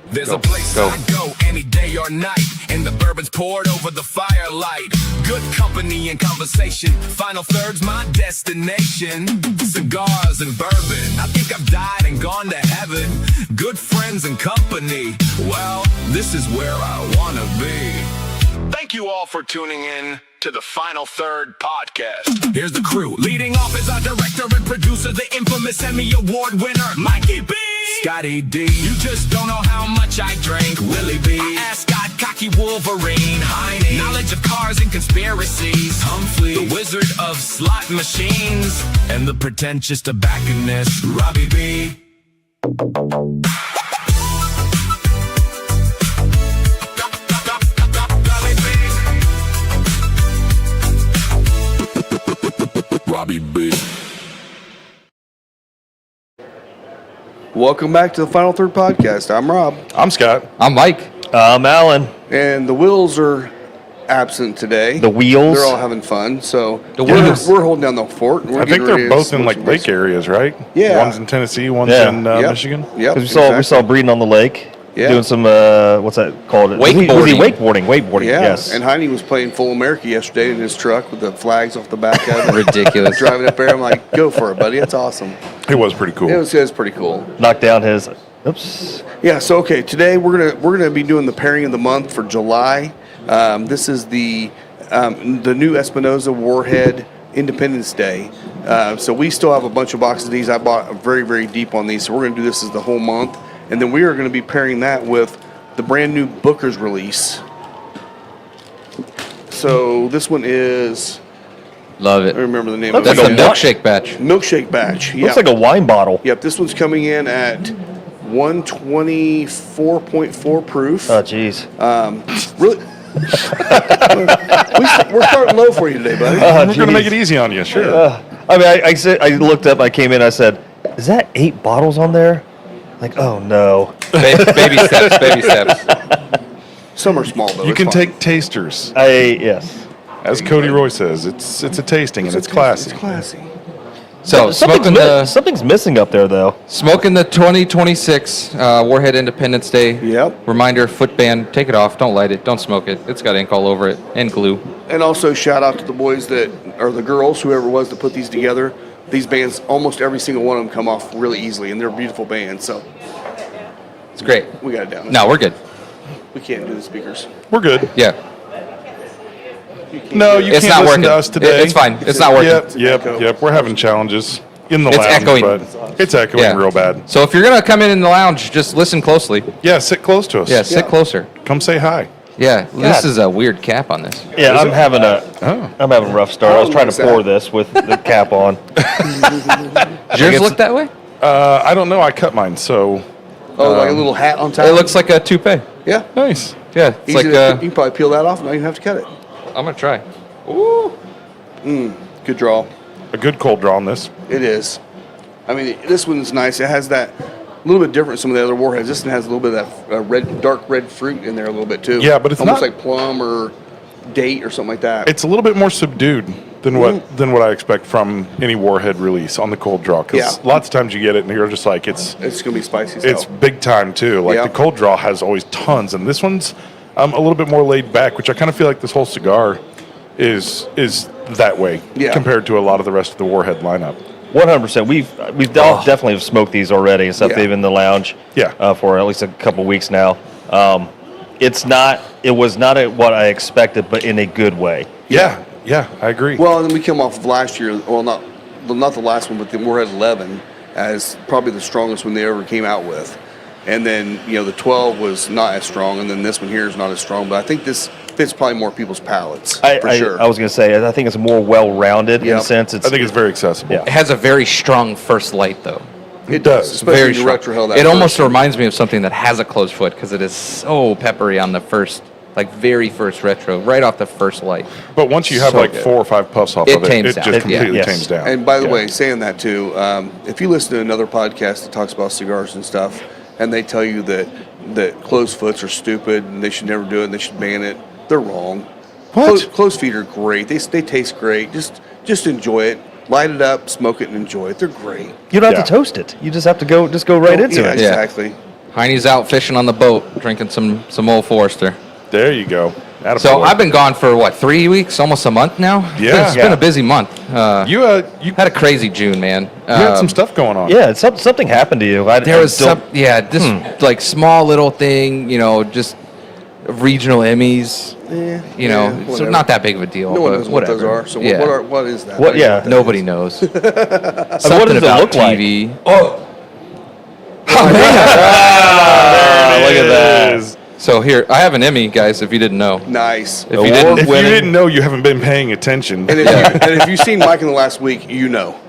There's a place I go any day or night, and the bourbon's poured over the firelight. Good company and conversation. Final third's my destination. Cigars and bourbon. I think I've died and gone to heaven. Good friends and company. Well, this is where I wanna be. Thank you all for tuning in to the Final Third podcast. Here's the crew. Leading off is our director and producer, the infamous Emmy Award winner, Mikey B. Scotty D. You just don't know how much I drank. Willie B. Ascot, Cocky Wolverine. Heine. Knowledge of cars and conspiracies. Humphrey. The wizard of slot machines. And the pretentious tobacconist, Robbie B. Robbie B. Welcome back to the Final Third podcast. I'm Rob. I'm Scott. I'm Mike. I'm Alan. And the Wills are absent today. The Wheels? They're all having fun. So Wheels. we're holding down the fort. I think they're both in like lake areas, right? Yeah. One's in Tennessee, one's in Michigan. Yep. Because we saw breeding on the lake. Yeah. Doing some, what's that called? Wakeboarding. Was he wakeboarding, Yeah. yes. And Heine was playing Full America yesterday in his truck with the flags off the back of it. Ridiculous. Driving up there. I'm like, go for it, buddy. That's awesome. It was pretty cool. It was pretty cool. Knocked down his, oops. Yeah, so okay, today we're gonna be doing the pairing of the month for July. This is the new Espinosa Warhead Independence Day. So we still have a bunch of boxes of these. I bought very, very deep on these, so we're gonna do this as the whole month, and then we are gonna be pairing that with the brand new Booker's release. So this one is, Love I it. remember the name Looks of That's it. a milkshake batch. Milkshake batch. Yeah. Looks like a wine bottle. Yep, this one's coming in at 124.4 proof. Oh, jeez. Really? We're starting low for you today, buddy. We're going to make it easy on you, sure. I mean, I looked up, I came in, I said, is that 8 bottles on there? Like, oh, no. Baby steps, baby steps. Some are small, though. You It's can fine. take tasters. Yes. As Cody Roy says, it's a tasting and it's classy. It's classy. So Something's missing up there, though. smoking the 2026 Warhead Independence Day. Yep. Reminder: foot band. Take it off. Don't light it. Don't smoke it. It's got ink all over it and glue. And also shout out to the boys or the girls, whoever it was that put these together. These bands, almost every single one of them come off really easily, and they're beautiful bands. So It's great. we got it down. No, we're good. We can't do the speakers. We're good. Yeah, No, you it's can't not listen working. to us today. It's fine. It's not working. Yep. We're having challenges in the It's lounge, echoing. but it's echoing Yeah. real bad. So if you're gonna come in the lounge, just listen closely. Yeah, sit close to us. Yeah, sit closer. Come say hi. Yeah, this is a weird cap on this. Yeah, I'm having a rough start. I was How trying long to is pour that? this with the cap on. Does yours look that way? I don't know. I cut mine, so Oh, like a little hat on top? It looks like a toupee. Yeah. nice. Yeah, it's Easy like to, you can probably peel that off, and not even have to cut it. I'm gonna try. Good draw. A good cold draw on this. It is. I mean, this one's nice. It has that a little bit different from some of the other warheads. This one has a little bit of that dark red fruit in there a little bit too. Yeah, but it's almost not- like plum or date or something like that. It's a little bit more subdued than what I expect from any Warhead release on the cold draw. Because Yeah. lots of times you get it and you're just like it's gonna be spicy. it's big time too. Like Yeah. the cold draw has always tons, and this one's a little bit more laid back, which I kind of feel like this whole cigar is that way compared to a lot of the rest of the Warhead lineup. 100%. We've definitely have smoked these already and stuff. Yeah. They've been in the lounge for at least a couple weeks now. It was not what I expected, but in a good way. Yeah, I agree. Well, and then we come off of last year. Well, not the last one, but the Warhead 11 as probably the strongest one they ever came out with. And then the 12 was not as strong, and then this one here is not as strong. But I think this fits probably more people's palates for sure. I was going to say, I think it's more well-rounded in Yep. a sense. I think it's very accessible. Yeah. It has a very strong first light, though. It does, especially Very when you strong. retro hell that It almost first. reminds me of something that has a closed foot because it is so peppery on the first, very first retro, right off the first light. But once you have So like good. 4 or 5 puffs off It of it, tames it down. just completely yes. tames down. And by the way, saying that too, if you listen to another podcast that talks about cigars and stuff, and they tell you that closed foots are stupid and they should never do it and they should ban it, they're wrong. What? Closed feet are great. They taste great. Just enjoy it. Light it up, smoke it, and enjoy it. They're great. You don't have to toast it. You just have to go right into Yeah, it. exactly. Heine's out fishing on the boat, drinking some Old Forester. There you go. So I've been gone for what, 3 weeks, almost a month now. Yeah. It's been a busy month. You had a crazy June, man. You had some stuff going on. Yeah, something happened to you. There was like small little thing, just regional Emmys. So not that big of a deal. No one but knows whatever. what those are. So what is that? What? Yeah. Nobody knows. Something what does it about look like? TV. Oh, man. look at that. So here, I have an Emmy, guys, if you didn't know. Nice. If you didn't, If you didn't know, you haven't been paying attention. And if you've seen Mike in the last week, you know.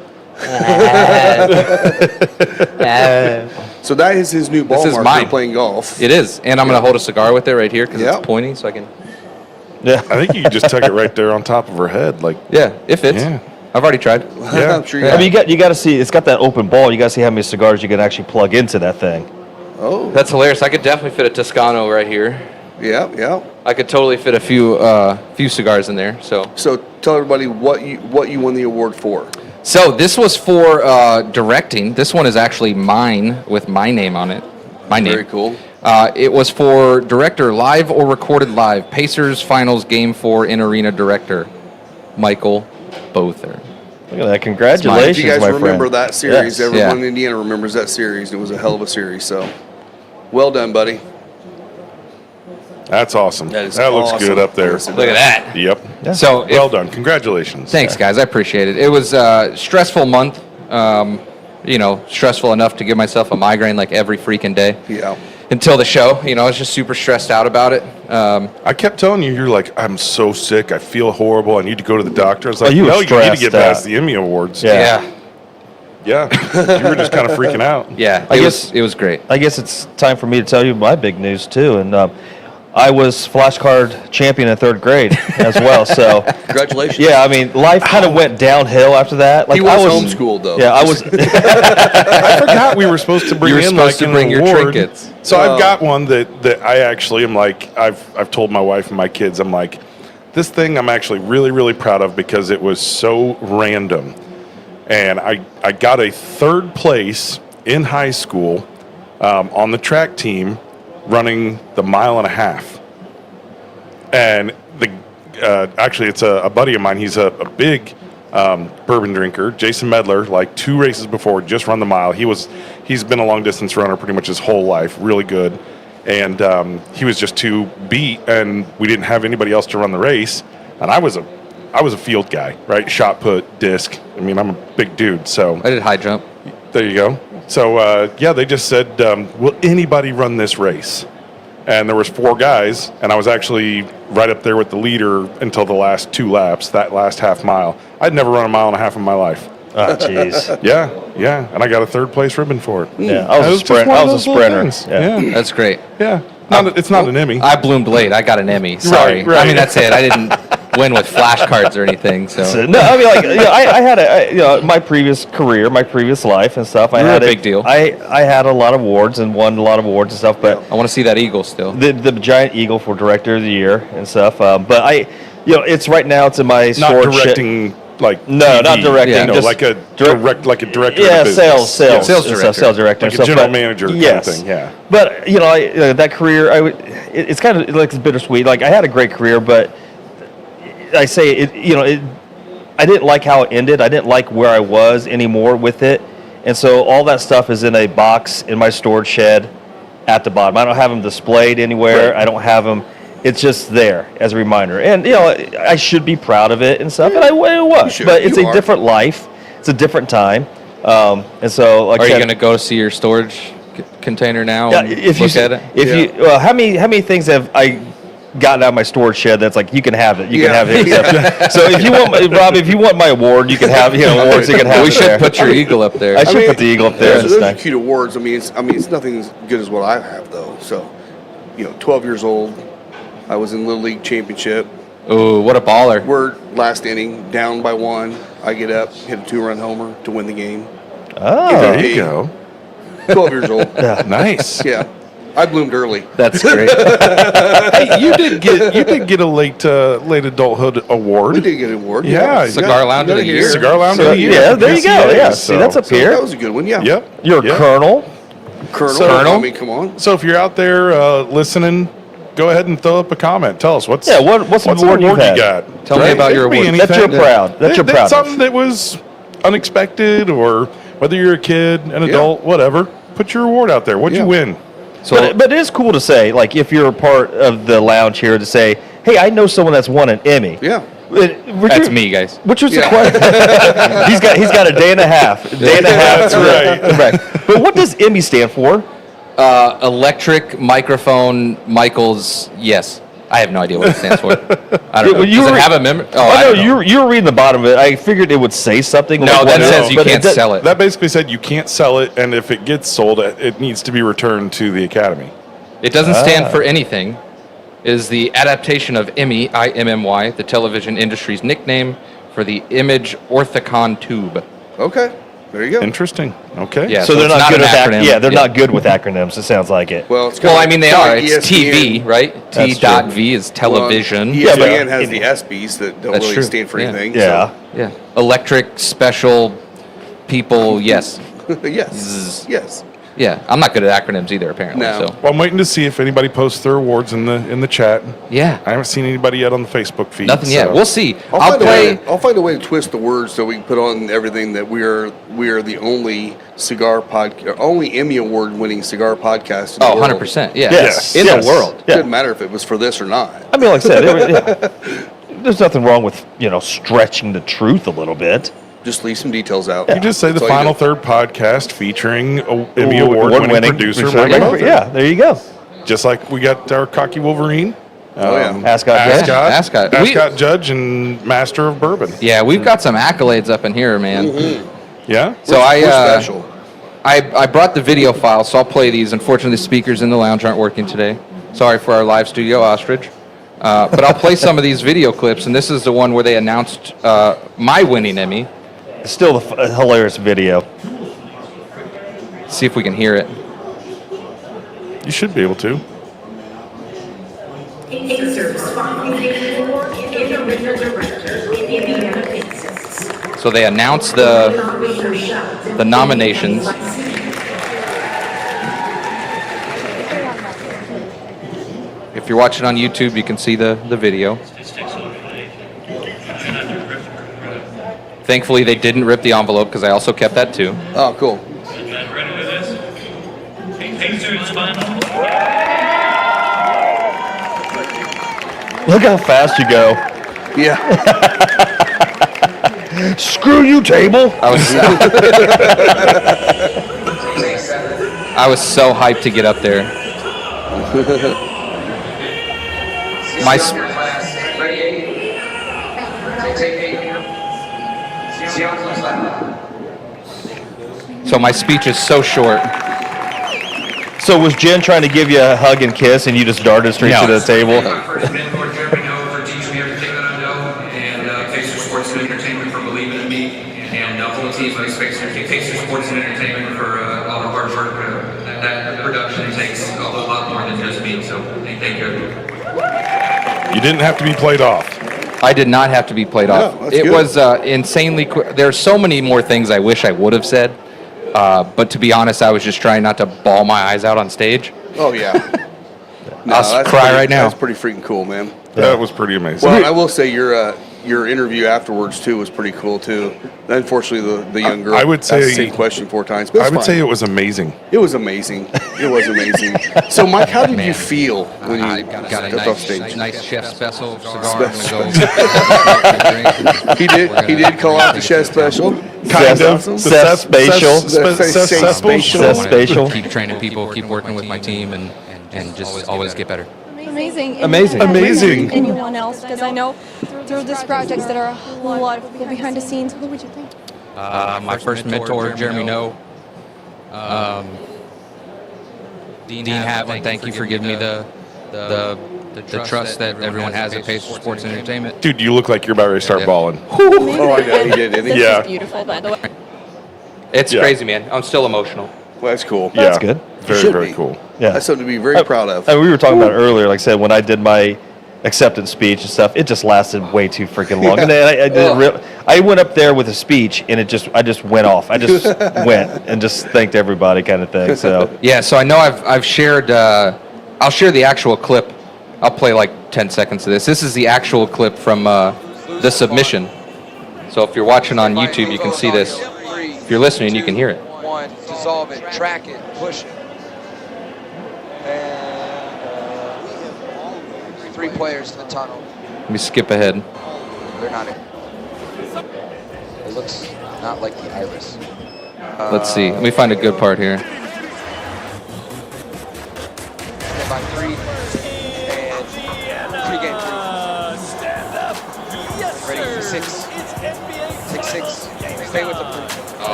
So that is his new ball This is marker mine. playing golf. it is, and I'm going to hold a cigar with it right here because Yep. it's pointy, so I can. Yeah. I think you could just tuck it right there on top of her head. Like, Yeah, it fits. Yeah. I've already tried. Yeah. I'm sure you I have. mean, you got to see. It's got that open ball. You got to see how many cigars you can actually plug into that thing. Oh, That's hilarious. I could definitely fit a Toscano right here. yeah. I could totally fit a few cigars in there. So Tell everybody what you won the award for. this was for directing. This one is actually mine with my name on it. My name. Very cool. It was for director, live or recorded live. Pacers Finals Game 4 in Arena director, Michael Bother. Look at that! Congratulations, If you guys my remember friend. that series, Yes. everyone in Yeah. Indiana remembers that series. It was a hell of a series. So, well done, buddy. that's awesome. That is That looks awesome. good up there. Yes, it Look at does. that. Yep. So if- Well done. Congratulations. Thanks, guys. I appreciate it. It was a stressful month. Stressful enough to give myself a migraine like every freaking day. Yeah. Until the show, I was just super stressed out about it. I kept telling you, you're like, I'm so sick. I feel horrible. I need to go to the doctor. I was like, you were no, you need to stressed get past the Emmy Awards. Yeah. Yeah. You were just kind of freaking out. Yeah. I It guess- was great. I guess it's time for me to tell you my big news too. And I was flashcard champion in 3rd grade as well. So Congratulations. yeah, I mean, life kind of went downhill after that. Like He was I homeschooled though. Yeah, I was. I forgot we were supposed to bring You were in supposed like to an bring your award. trinkets. So I've got one that I actually am like, I've told my wife and my kids, I'm like, this thing I'm actually really, really proud of because it was so random. And I got a 3rd place in high school on the track team running the 1.5 miles. And actually it's a buddy of mine. He's a big bourbon drinker, Jason Medler, like 2 races before, just run the mile. He's been a long distance runner pretty much his whole life, really good. And he was just too beat, and we didn't have anybody else to run the race. And I was a field guy, right? Shot put, disc. I mean, I'm a big dude, so I did high jump. there you go. So they just said, will anybody run this race? And there was 4 guys, and I was actually right up there with the leader until the last 2 laps, that last half mile. I'd never run 1.5 miles in my life. Oh, jeez. Yeah, and I got a 3rd place ribbon for it. Yeah, I was a just sprint. one I of was a those little sprinter. things. Yeah. That's great. Yeah. It's not an Emmy. I bloomed late. I got an Emmy. Sorry. Right. I mean, that's it. I didn't win with flashcards or anything. So No, I mean, like, I had my previous career, my previous life and stuff. I You were had a big deal. I had a lot of awards and won a lot of awards and stuff, but I want to see that eagle still. the giant eagle for director of the year and stuff. But it's right now. It's in my Not storage shed. directing like No, TV. not directing, No, just like a director. Yeah, of the business. sales Yeah. Sales director. sales director, Like a and stuff, general but- manager kind of yes. thing, yeah. But that career, it's kind of like it's bittersweet. Like I had a great career, but I say it. I didn't like how it ended. I didn't like where I was anymore with it, and so all that stuff is in a box in my storage shed at the bottom. I don't have them displayed anywhere. Right. I don't have them. It's just there as a reminder, and I should be proud of it and stuff, and I was. should. But it's You a are. different life. It's a different time, and so like Are I you said, going to go see your storage container now? yeah, and if look you at it. if you how many things have I gotten out of my storage shed that's like you can have it, you can Yeah. have it. So if you want Rob, if you want my award, you can have awards. You can have. We it should there. put your eagle up there. I should put the eagle up there. Those this are time. cute awards. I mean, it's nothing as good as what I have though. So, 12 years old, I was in Little League Championship. Ooh, what a baller! We're last inning, down by 1. I get up, hit a 2-run homer to win the game. Oh, There you go. 12 years old. Nice. Yeah, I bloomed early. That's great. Hey, you did get a late adulthood award. We did get an award. Yeah, you Cigar Lounge of the Year. Cigar Lounge of the Year. yeah, there you go. PCA, Yeah, so- see, that's up So here. that was a good one. Yeah. Yep. You're a Yep. colonel. Colonel. I mean, come on. So if you're out there listening, go ahead and throw up a comment. Tell us what's what's an award you you've had? got. Tell me about your It could be award. That you're anything. proud. That you're proud of. Something that was unexpected, or whether you're a kid, an adult, whatever. Put your award out there. What'd you win? So, But it is cool to say, like, if you're a part of the lounge here, to say, hey, I know someone that's won an Emmy. Yeah. that's me, guys. Which was the question. he's got a day and a half. That's right. Right. But what does Emmy stand for? Electric Microphone Michael's. Yes, I have no idea what it stands for. I don't know. Well, you Does were- it have a member? Oh, I I know don't know. you were reading the bottom of it. I figured it would say something. No, like that what it says is, you but can't does- sell it. That basically said you can't sell it, and if it gets sold, it needs to be returned to the Academy. It doesn't stand for anything. It is the adaptation of Emmy, IMMY, the television industry's nickname for the image orthicon tube. Okay. There you go. Interesting. Okay. Yeah. So they're it's not good an with acronym. yeah, they're not good with acronyms. It sounds like it. Well, it's Well, I mean, they kinda are. like It's ESPN. TV, right? That's T.V is television. Well, Yeah, but- ESPN has the ESPYs that don't That's really true. stand for Yeah. anything. Yeah. Yeah. Electric special people. Yes. So, yes. Yes. Yeah. I'm not good at acronyms either, apparently. No. So Well, I'm waiting to see if anybody posts their awards in the chat. yeah. I haven't seen anybody yet on the Facebook feed. Nothing yet. so- We'll see. I'll find a way to twist the words so we can put on everything that we are the only only Emmy award winning cigar podcast in the Oh, world. 100%. Yeah. Yes. In Yes. the world. Yeah. Didn't matter if it was for this or not. I mean, like I said, there's nothing wrong with stretching the truth a little bit. Just leave some details out. You just say the That's all you final do. third podcast featuring Emmy award-winning producer Mike Yeah, Buffett. yeah, there you go. Just like we got our cocky Wolverine. Oh, yeah. Ascot Judge. Ascot, Ascot. Ascot Judge and Master of Bourbon. Yeah, we've got some accolades up in here, man. Yeah? So We're I special. I brought the video file, so I'll play these. Unfortunately, the speakers in the lounge aren't working today. Sorry for our live studio ostrich. But I'll play some of these video clips, and this is the one where they announced my winning Emmy. Still a hilarious video. See if we can hear it. You should be able to. So they announced the nominations. If you're watching on YouTube, you can see the video. Thankfully, they didn't rip the envelope because I also kept that too. Oh, cool. Look how fast you go. Yeah. Screw you, table. I was so hyped to get up there. So my speech is so short. So was Jen trying to give you a hug and kiss, and you just darted straight No. to the table? First mentor Jeremy Noah for teaching me everything that I know, and Pacer Sports and Entertainment for believing in me, and the whole team like Pacer Sports and Entertainment for all the hard work. That production takes a whole lot more than just me, so thank you. You didn't have to be played off. I did not have to be played off. that's It good. was insanely quick. There are so many more things I wish I would have said. But to be honest, I was just trying not to bawl my eyes out on stage. Oh, yeah. No, I'll that's cry pretty- right now. That's pretty freaking cool, man. That was pretty amazing. Well, and I will say your interview afterwards too was pretty cool too. Unfortunately, the young girl I would asked the say- same question 4 times. But I it's would say fine. it was amazing. It was amazing. It was amazing. So, Mike, how did you feel when you stepped off stage? nice chef special Special. He did call out the chef special. Kind of. Awesome. Seth Spatial. Spatial. Spatial. Keep training people, keep working with my team, and just always get better. Amazing. Amazing. Amazing. Anyone else? Because I know through this project there are a whole lot of people behind the scenes. What would you think? My first mentor, Jeremy Noah. Dean Havlin, thank you for giving me the trust that everyone has at Pacer Sports and Entertainment. Dude, you look like you're about ready to start balling. Oh, I know he did, didn't he? This Yeah. is beautiful, by the way. It's Yeah. crazy, man. I'm still emotional. Well, that's cool. That's Yeah. good. Very, Should very be. cool. Yeah. That's something to be very proud of. We were talking about it earlier. Like I said, when I did my acceptance speech and stuff. It just lasted way too freaking long. And then I went up there with a speech, and I just went off. I just went and just thanked everybody, kind of thing. So Yeah, so I know I've shared. I'll share the actual clip. I'll play like 10 seconds of this. This is the actual clip from the submission. So if you're watching on YouTube, you can see this. If you're listening, you can hear it. One, dissolve it, track it, push it. And 3 players in the tunnel. Let me skip ahead. They're not in. It looks not like the iris. Let's see. Let me find a good part here. Stand by 3 and pregame 3. Ready for 6. Take 6. Stay with them.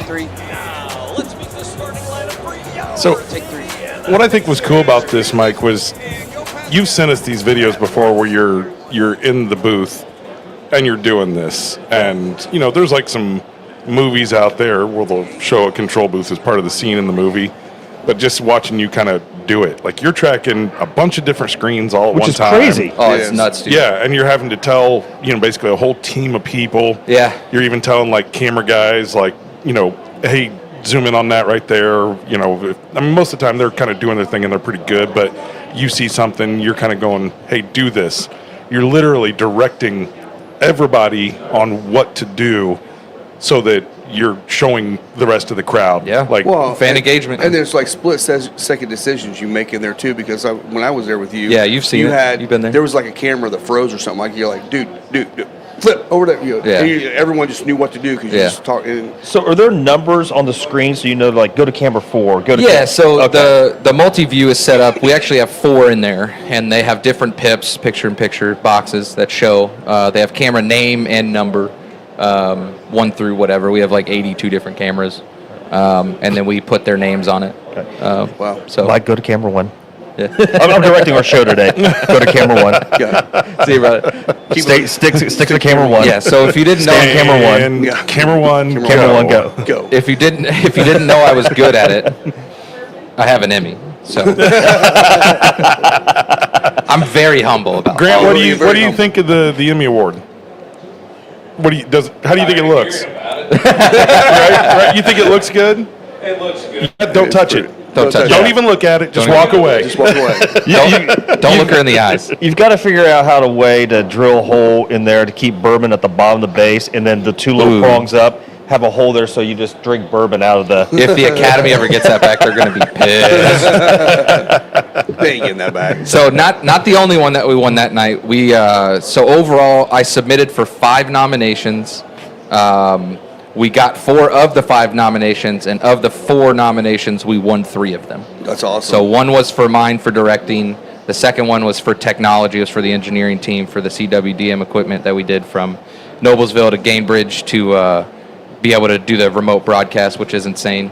3. So Take 3. what I think was cool about this, Mike, was you've sent us these videos before where you're in the booth and you're doing this, and there's like some movies out there where they'll show a control booth as part of the scene in the movie, but just watching you kind of do it, like you're tracking a bunch of different screens all at which one is time. crazy. Oh, it's nuts, dude. Yeah, and you're having to tell, basically a whole team of people. Yeah. You're even telling like camera guys, like, hey, zoom in on that right there. Most of the time they're kind of doing their thing and they're pretty good, but you see something, you're kind of going, hey, do this. You're literally directing everybody on what to do so that you're showing the rest of the crowd. Yeah. Like, fan engagement. And there's like second decisions you make in there too, because when I was there with you, Yeah, you've seen it. You've been there. There was like a camera that froze or something. Like you're like, dude, flip over there. Yeah. And everyone just knew what to do because you Yeah. just talk. And So are there numbers on the screen so like go to camera 4, go to So Okay. the multi-view is set up. We actually have 4 in there, and they have different pips, picture-in-picture boxes that show. They have camera name and number, 1 through whatever. We have like 82 different cameras, and then we put their names on it. Wow. So Like, go to camera 1. yeah. I'm directing our show today. Go to camera 1. See, brother. Stick to camera 1. Yeah. So if you didn't know, camera 1. and Yeah. camera one, Camera 1, go. Go. if you didn't know I was good at it, I have an Emmy. So I'm very humble about Grant, Oh, what do you're you very humble. think of the Emmy Award? How do you think it looks? right? You think it looks good? It looks good. Don't touch it. Don't touch Don't it. even look at it. Just Don't walk even- away. Just walk away. Don't look her in the eyes. You've got to figure out how to drill a hole in there to keep bourbon at the bottom of the base, and then the 2 little Ooh. prongs up have a hole there so you just drink bourbon out of the. If the Academy ever gets that back, they're going to be pissed. They ain't getting that back. So not the only one that we won that night. We so overall, I submitted for 5 nominations. We got 4 of the 5 nominations, and of the 4 nominations, we won 3 of them. That's awesome. So one was for mine for directing. The second one was for technology. It was for the engineering team for the CWDM equipment that we did from Noblesville to Gainbridge to be able to do the remote broadcast, which is insane.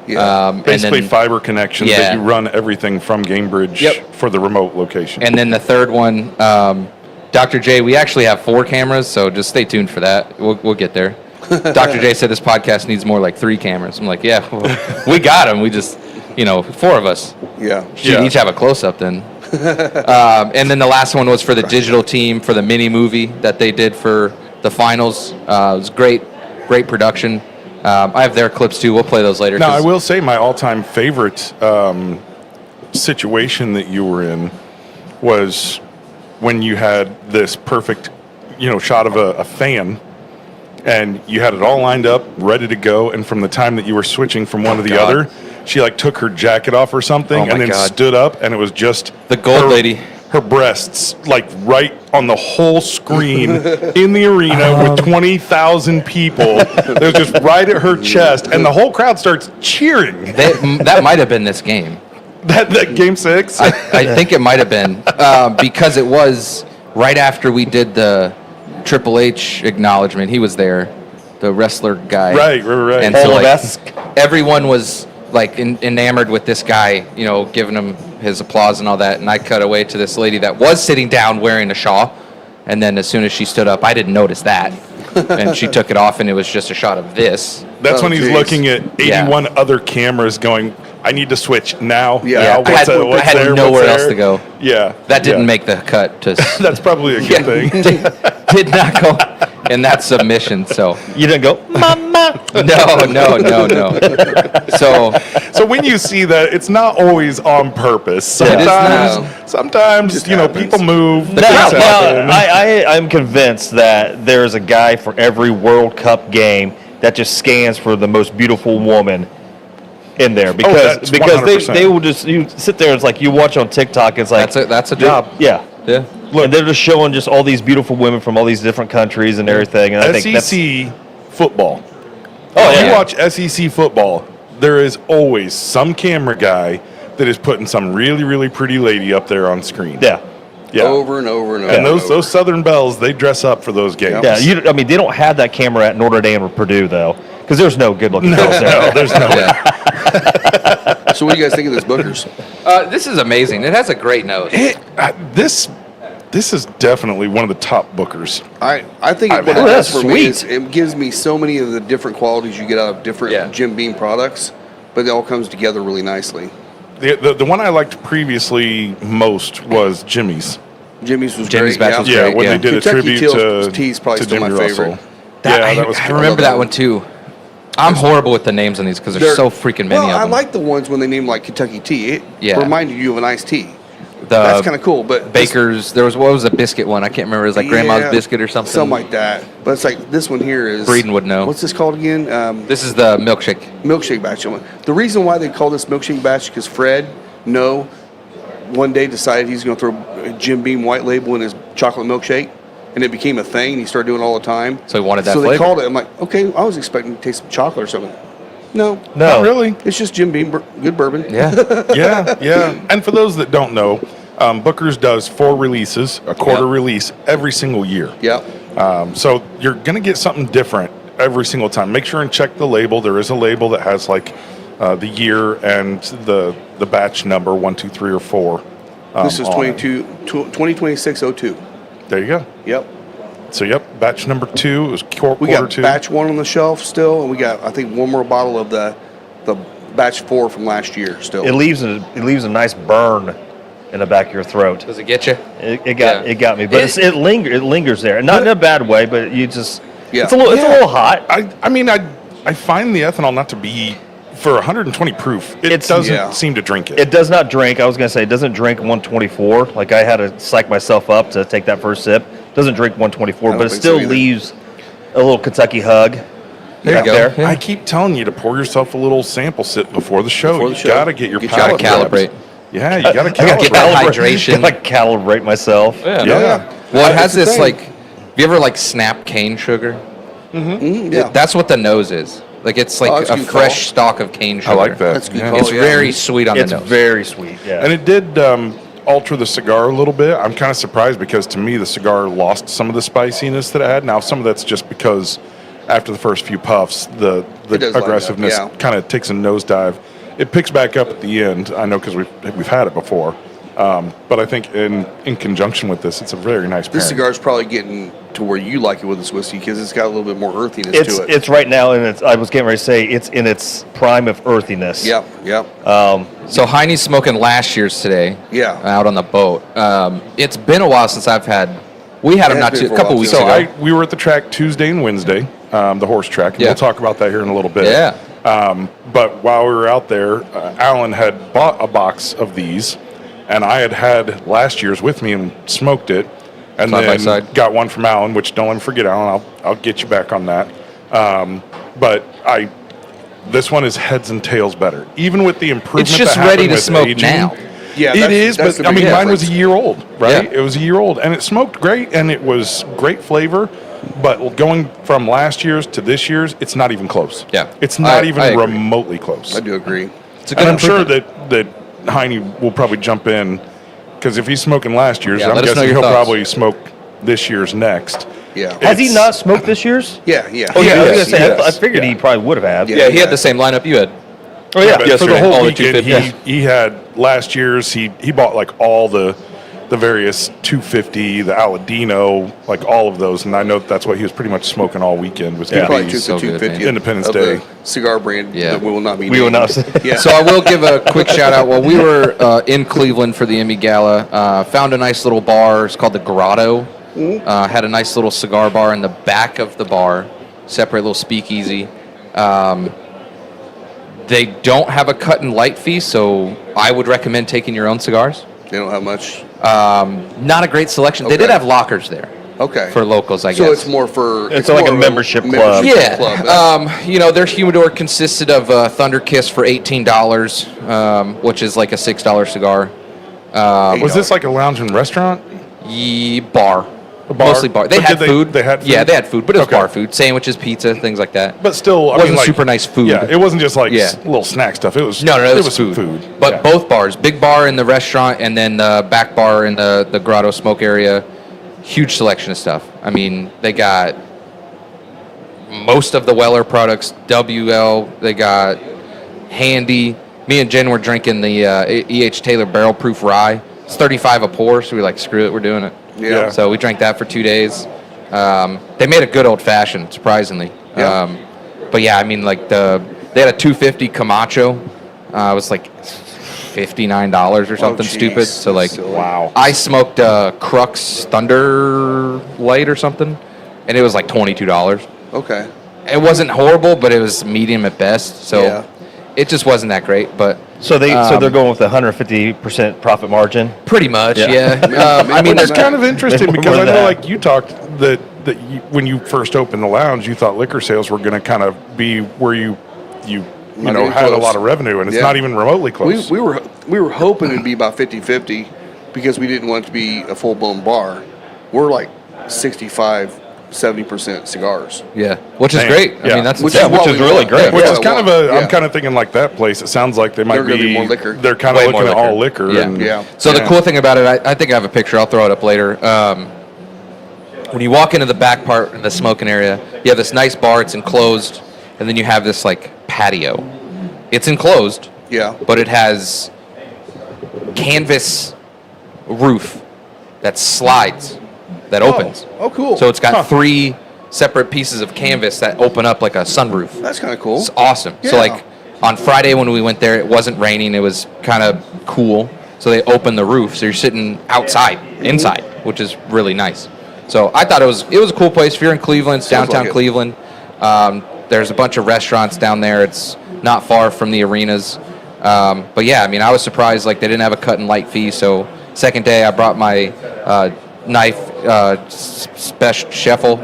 Yeah. Basically, and then, fiber connections Yeah. that you run everything from Gainbridge Yep. for the remote location. and then the third one, Dr. J. We actually have 4 cameras, so just stay tuned for that. We'll get there. Dr. J said this podcast needs more like 3 cameras. I'm like, yeah, well, we got them. We just, 4 of us Yeah. should each have a close up then. And then the last one was for the digital team for the mini movie that they did for the finals. It was great production. I have their clips too. We'll play those later. Now, I 'cause- will say my all-time favorite situation that you were in was when you had this perfect, shot of a fan, and you had it all lined up, ready to go. And from the time that you were switching from one to the God. other, she like took her jacket off or something, Oh, my and then God. stood up, and it was just The gold lady. Her breasts, like right on the whole screen in the arena with 20,000 people. It was just right at her chest, and the whole crowd starts cheering. that might have been this game. That game 6. I think it might have been because it was right after we did the Triple H acknowledgement. He was there, the wrestler guy. Right. And so everyone was like enamored with this guy, giving him his applause and all that. And I cut away to this lady that was sitting down wearing a shawl. And then as soon as she stood up, I didn't notice that. And she took it off, and it was just a shot of this. That's when he's geez. looking at 81 other cameras going, I need to switch now. Yeah. Now, I had, I had there, nowhere what's else there? to go. Yeah. That didn't yeah. make the cut. To That's probably a good thing. did not go in that submission. So You didn't go, Mama. no. So So when you see that, it's not always on purpose. It is Sometimes Just you know, happens. people move. The things crowd happen. I'm convinced that there's a guy for every World Cup game that just scans for the most beautiful woman in there that's because 100%. they will just you sit there. It's like you watch on TikTok. It's like that's a job. Yeah. Yeah. Look, and they're just showing just all these beautiful women from all these different countries and everything. And I think that's SEC football. Oh, If yeah. you watch SEC football, there is always some camera guy that is putting some really, really pretty lady up there on screen. yeah. Yeah. Over and over and over. And and those over. those Southern Belles, they dress up for those games. Yeah, I mean, they don't have that camera at Notre Dame or Purdue though, because there's no good-looking No, girls there. no, there's no way. Yeah. So what do you guys think of this Booker's? This is amazing. It has a great nose. This is definitely one of the top Bookers. I think what it Oh, does that's for me is sweet. it gives me so many of the different qualities you get out of different Yeah. Jim Beam products, but it all comes together really nicely. The one I liked previously most was Jimmy's. Jimmy's was Jimmy's great. batch was Yeah, great, when yeah. they did Kentucky a tribute Tales to tea's probably to still my Jimmy favorite. Russell. Yeah, that was I cool. remember that one too. I'm horrible with the names on these because there's so freaking many well, of I them. like the ones when they name like Kentucky tea. It Yeah. reminded you of an iced tea. the That's kind of cool, but Baker's. There was what was the biscuit one? I can't remember. It was like Grandma's biscuit or something. Something like that. But it's like this one here is. Breeden would know. What's this called again? This is the milkshake. Milkshake batch. The reason why they call this milkshake batch because Fred, one day decided he's going to throw a Jim Beam white label in his chocolate milkshake, and it became a thing. And he started doing it all the time. So he wanted that So they flavor. called it. I'm like, okay, I was expecting to taste some chocolate or something. No, No, Not really. it's just Jim Beam, good bourbon. Yeah. Yeah. And for those that don't know, Booker's does 4 releases, a quarter Yep. release every single year. Yep. So you're going to get something different every single time. Make sure and check the label. There is a label that has like the year and the batch number 1, 2, 3, or 4. This is on it. 2026-02. There you go. Yep. So yep, batch number 2 is quarter We got 2. batch 1 on the shelf still, and we got I think one more bottle of the batch 4 from last year still. it leaves a nice burn in the back of your throat. Does it get you? It got me, but it lingers there, not in a bad way, but you just Yeah. it's a little hot. I mean, I find the ethanol not to be, for 120 proof, it It's- doesn't yeah. seem to drink it. It does not drink. I was gonna say it doesn't drink 124. Like I had to psych myself up to take that first sip. Doesn't drink 124, I but it don't think still so either. leaves a little Kentucky hug. There back you go. there. Yeah. I keep telling you to pour yourself a little sample sip before the show. Before the You show. got to get your Get palate your Gotta calibrate. Yeah, you got to I gotta calibrate. Get that hydration. Gotta calibrate myself. Yeah. Yeah. Well, it That's has the this thing. like. Have you ever like snap cane sugar? Yeah. That's what the nose is. Like it's Oh, like that's a a good fresh call. stalk of cane sugar. I like that. That's a good Yeah. call. It's yeah. very sweet on It's the nose. very sweet. Yeah. And it did alter the cigar a little bit. I'm kind of surprised because to me the cigar lost some of the spiciness that it had. Now some of that's just because after the first few puffs, the It does light up, aggressiveness yeah. kind of takes a nosedive. It picks back up at the end. I know because we've had it before. But I think in conjunction with this, it's a very nice pairing. This cigar's probably getting to where you like it with this whiskey because it's got a little bit more earthiness It's to it. it's right now, and I was getting ready to say it's in its prime of earthiness. Yep. So Heine's smoking last year's today. Yeah. Out on the boat. It's been a while since we had him It not has too, been a for a couple while, weeks too. ago. We were at the track Tuesday and Wednesday, the horse track. And Yeah. We'll talk about that here in a little bit. Yeah. But while we were out there, Alan had bought a box of these, and I had last year's with me and smoked it. And Side by then side. got one from Alan, which don't ever forget, Alan. I'll get you back on that. But this one is heads and tails better, even with the improvement. It's just that happened ready to with smoke aging. now. Yeah, It that's- is, that's but the I big mean, mine was difference. a year old, right? Yeah. It was a year old, and it smoked great, and it was great flavor. But going from last year's to this year's, it's not even close. Yeah. It's not I even agree. remotely close. I do agree. It's a good And I'm sure improvement. that Heine will probably jump in, because if he's smoking last year's, Yeah, I'm let us know guessing your he'll thoughts. probably smoke this year's next. Yeah. Has he It's- not smoked this year's? Yeah. Oh yeah, I was gonna Yes, say. yes. I figured he probably would have. Yeah. Yeah, he had the same lineup you had. Oh yeah, for the Yesterday, whole all the weekend, 250s. he had last year's. He bought like all the the various 250, the Aladino, like all of those. And I know that's what he was pretty much smoking all weekend. Was He probably gonna be took the so good, 250 man. Independence of Day. the cigar brand Yeah. that we will not be We will named. not. Yeah. So I will give a quick shout out. While we were in Cleveland for the Emmy Gala, found a nice little bar. It's called the Grotto. Had a nice little cigar bar in the back of the bar, separate little speakeasy. They don't have a cut and light fee, so I would recommend taking your own cigars. They don't have much. Not a great selection. They did Okay. have lockers there Okay. for locals, I guess. So it's more for. It's like more a of membership club. Yeah, club. their humidor consisted of Thunder Kiss for $18, which is like a $6 cigar. Was this like a lounge and restaurant? Bar. A bar? Mostly bar. They But had did food. they had food? Yeah, they had food, but it was Okay. bar food. Sandwiches, pizza, things like that. But still, I Wasn't mean, like, super nice food. Yeah, it wasn't just like Yeah. little snack stuff. It was No, it was some food. But Yeah. both bars, big bar in the restaurant and then the back bar in the Grotto smoke area, huge selection of stuff. I mean, they got most of the Weller products, WL, they got Handy. Me and Jen were drinking the E.H. Taylor Barrel Proof Rye. It's 35 a pour, so we like, screw it, we're doing it. Yeah. So we drank that for 2 days. They made a good old fashioned, surprisingly. Yeah. But yeah, I mean, like they had a 250 Camacho. It was like $59 or something geez. stupid. So like, Silly. Wow. I smoked Crux Thunder Light or something, and it was like $22. Okay. It wasn't horrible, but it was medium at best. So Yeah. it just wasn't that great. But So they're going with the 150% profit margin. pretty much, Yeah. yeah. I mean, It's there's kind of interesting More because I than know, that. like you talked that when you first opened the lounge, you thought liquor sales were going to kind of be where you Not know even had a close. lot of revenue, and it's Yeah. not even remotely close. We were hoping it'd be about 50-50 because we didn't want it to be a full blown bar. We're like 65-70% cigars. yeah, which is Man, great. I yeah. mean, that's Which insane. is what which is we really want. great. Which Yeah, is kind of yeah. I'm kind of thinking like that place. It sounds like they might They're gonna be be more liquor. They're kind of Way looking more at all liquor. liquor. Yeah. and- Yeah. So the cool thing about it, I think I have a picture. I'll throw it up later. When you walk into the back part in the smoking area, you have this nice bar. It's enclosed, and then you have this like patio. It's enclosed, Yeah. but it has canvas roof that slides, that opens. Oh, cool. So it's got 3 separate pieces of canvas that open up like a sunroof. That's kind of cool. It's awesome. So Yeah. like on Friday when we went there, it wasn't raining. It was kind of cool. So they opened the roof, so you're sitting outside, inside, which is really nice. So I thought it was a cool place. If you're in Cleveland, it's Sounds downtown like it. Cleveland. There's a bunch of restaurants down there. It's not far from the arenas. But yeah, I mean, I was surprised like they didn't have a cut and light fee. So second day, I brought my knife special Scheffel,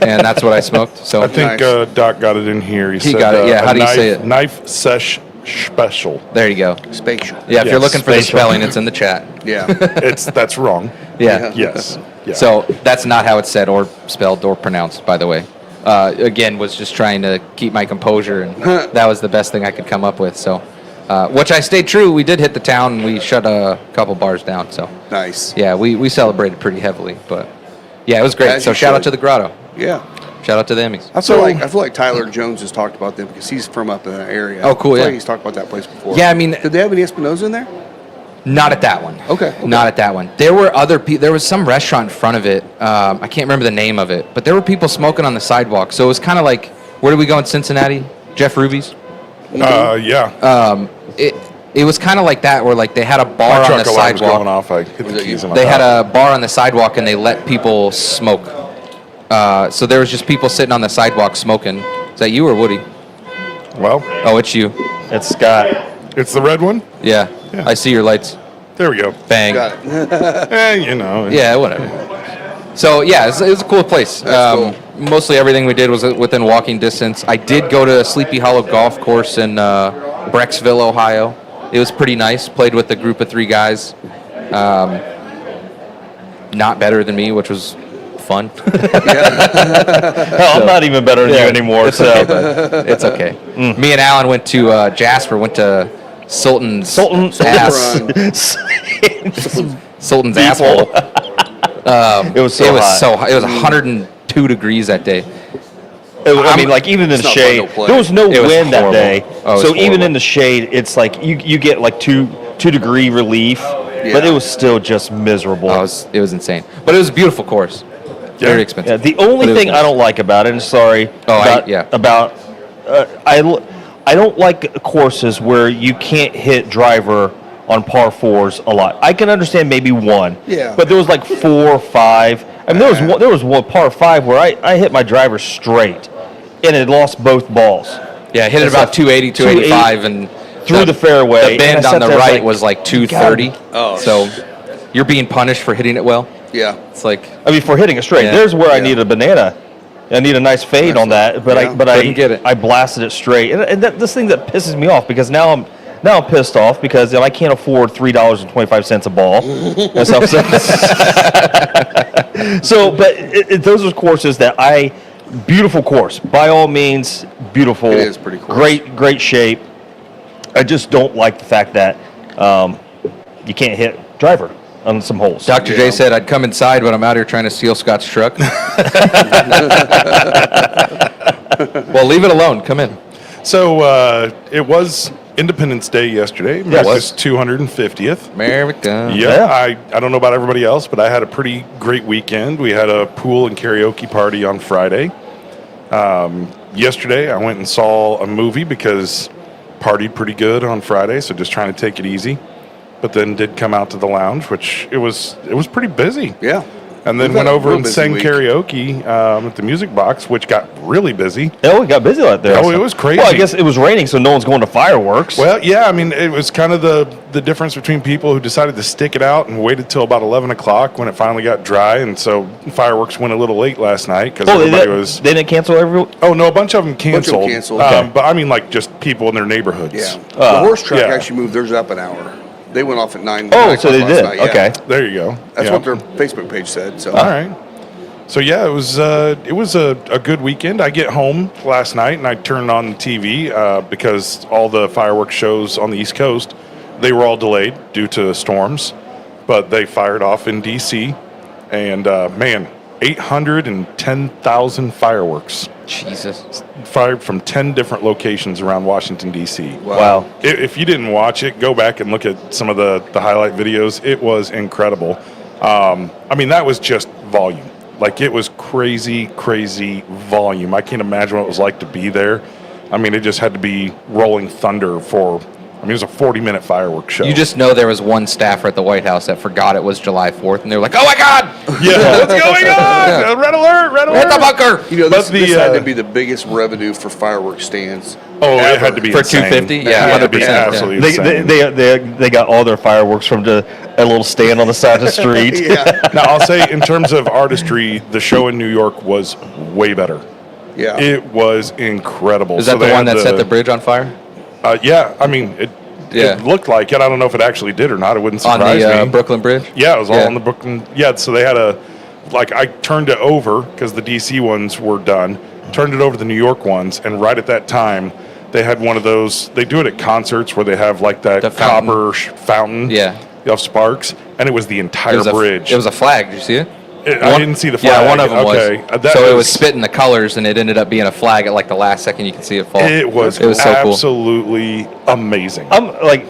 and that's what I smoked. So I think Nice. Doc got it in here. He said, got it, yeah. a How do you knife, say it? Knife sesh special. there you go. Spatial. Yeah, if you're Yes, looking for the spatial. spelling, it's in the chat. Yeah. That's wrong. Yeah. Yes. Yeah. So that's not how it's said or spelled or pronounced, by the way. Again, was just trying to keep my composure, and that was the best thing I could come up with. So, which I stayed true. We did hit the town, and we shut a couple bars down. So, Nice. yeah, we celebrated pretty heavily. But, yeah, it was great. As So you shout out should. to the Grotto. Yeah. Shout out to the Emmys. I feel like Tyler Jones has talked about them because he's from up in that area. Oh, cool, I feel yeah. like he's talked about that place before. Yeah, I mean, Did they have any Espinosa in there? not at that one. Okay. Not at that one. There were other people. There was some restaurant in front of it. I can't remember the name of it, but there were people smoking on the sidewalk. So it was kind of like, where did we go in Cincinnati? Jeff Ruby's. Yeah. It was kind of like that, where like they had a My bar on truck the alarm was going sidewalk. off. I hit the Was it keys you? in my They had car. a bar on the sidewalk, and they let people smoke. So there was just people sitting on the sidewalk smoking. Is that you or Woody? Well, Oh, it's you. It's Scott. it's the red one. Yeah. Yeah. I see your lights. There we go. Bang. Got it. Yeah, whatever. So yeah, it was a cool place. That's Mostly everything we did was within walking distance. I did go to Sleepy Hollow Golf Course in Brecksville, Ohio. It was pretty nice. Played with a group of 3 guys. Not better than me, which was fun. Hell, I'm not even better than you anymore. It's So okay, bud. It's okay. Me and Alan went to Jasper. Went to Sultan's ass. Run. Sultan's asshole. it was so hot. It was 102 degrees that day. I mean, like even in the It's not shade, fun to play. there was no It was wind that horrible. day. Oh, it was so even horrible. in the shade, it's like you get like two degree relief, Yeah. but it was still just miserable. It was insane. But it was a beautiful course. Very expensive. Yeah, the But only it was thing I nice. don't like about it, and sorry, I don't like courses where you can't hit driver on par fours a lot. I can understand maybe one, Yeah. but there was like 4 or 5. I mean, there was one par 5 where I hit my driver straight, and it lost both balls. Yeah, hit it It's about like 280, 285, and through the fairway. The bend and I on sat the there right was like 230. Oh. So you're being punished for hitting it well. Yeah. It's like I mean, for hitting it straight. Yeah. There's where I Yeah. need a banana. I need a nice fade on that, but Yeah. Couldn't get it. I blasted it straight, and this thing that pisses me off because now I'm pissed off because I can't afford $3.25 a ball. That's how so, but those are courses that beautiful course by all means, beautiful. It is pretty cool. Great shape. I just don't like the fact that you can't hit driver on some holes. Dr. J said, I'd come inside, but I'm out here trying to steal Scott's truck. Well, leave it alone. Come in. So it was Independence Day yesterday. America's 250th. America. Yeah, I don't know about everybody else, but I had a pretty great weekend. We had a pool and karaoke party on Friday. Yesterday, I went and saw a movie because partied pretty good on Friday, so just trying to take it easy. But then did come out to the lounge, which it was pretty busy. Yeah. And then We've went had a over real and busy sang week. karaoke at the Music Box, which got really busy. Oh, it got busy out there. Oh, it was crazy. Well, I guess it was raining, so no one's going to fireworks. Well, yeah, I mean, it was kind of the difference between people who decided to stick it out and waited till about 11 o'clock when it finally got dry, and so fireworks went a little late last night because everybody was... They didn't cancel every... Oh, no, a bunch of them canceled. canceled. But I mean, like, just people in their neighborhoods. Yeah. The horse track yeah. actually moved theirs up an hour. They went off at 9. Oh, 9 so they o'clock did. last night, yeah. Okay. There you go. That's Yeah. what their Facebook page said. So. All right. So yeah, it was a good weekend. I get home last night and I turned on the TV because all the fireworks shows on the East Coast, they were all delayed due to storms, but they fired off in D.C. and man, 810,000 fireworks Jesus. fired from 10 different locations around Washington D.C. Wow. If you didn't watch it, go back and look at some of the highlight videos. It was incredible. I mean, that was just volume. Like, it was crazy, crazy volume. I can't imagine what it was like to be there. I mean, it just had to be rolling thunder for, I mean, it was a 40-minute fireworks show. You just know there was one staffer at the White House that forgot it was July 4th, and they were like, oh my God! Yeah, what's going on? Red alert, red alert. Hit the bunker! You know, this, But the, this had to be the biggest revenue for fireworks stands. Oh, it had to be For insane. 250? It Yeah, had to be 100%, absolutely They, insane. they got all their fireworks from a little stand on the side of the street. Yeah. Now, I'll say, in terms of artistry, the show in New York was way better. Yeah. It was incredible. Is that the they one had that set the bridge on fire? Yeah, I mean, it looked like it. I don't know if it actually did or not. It wouldn't On surprise the me. Brooklyn Bridge? Yeah, it was all Yeah. on the Brooklyn. Yeah, so they had I turned it over because the DC ones were done, turned it over to the New York ones, and right at that time, they had one of those, they do it at concerts where they have like that The fountain. copper fountain Yeah. of sparks, and it was the entire bridge. It was a flag. Did you see it? I didn't see the flag. Yeah, one of them okay. was. So it was spitting the colors, and it ended up being a flag at like the last second. You can see it fall. It was so cool. absolutely amazing. I'm like,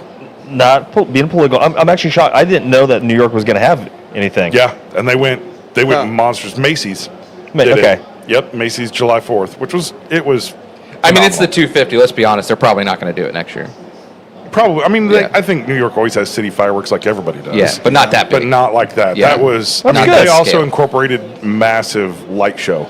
not being political. I'm actually shocked. I didn't know that New York was going to have anything. Yeah, and they went monstrous. Macy's. did it. Okay. Yep, Macy's July 4th, which was I mean, it's the 250. Let's be honest. They're probably not going to do it next year. Probably. I mean, Yeah. I think New York always has city fireworks like everybody does. Yeah, but not that big. But not like that. Yeah. That was. That's I mean, good. they also Scale. incorporated massive light show.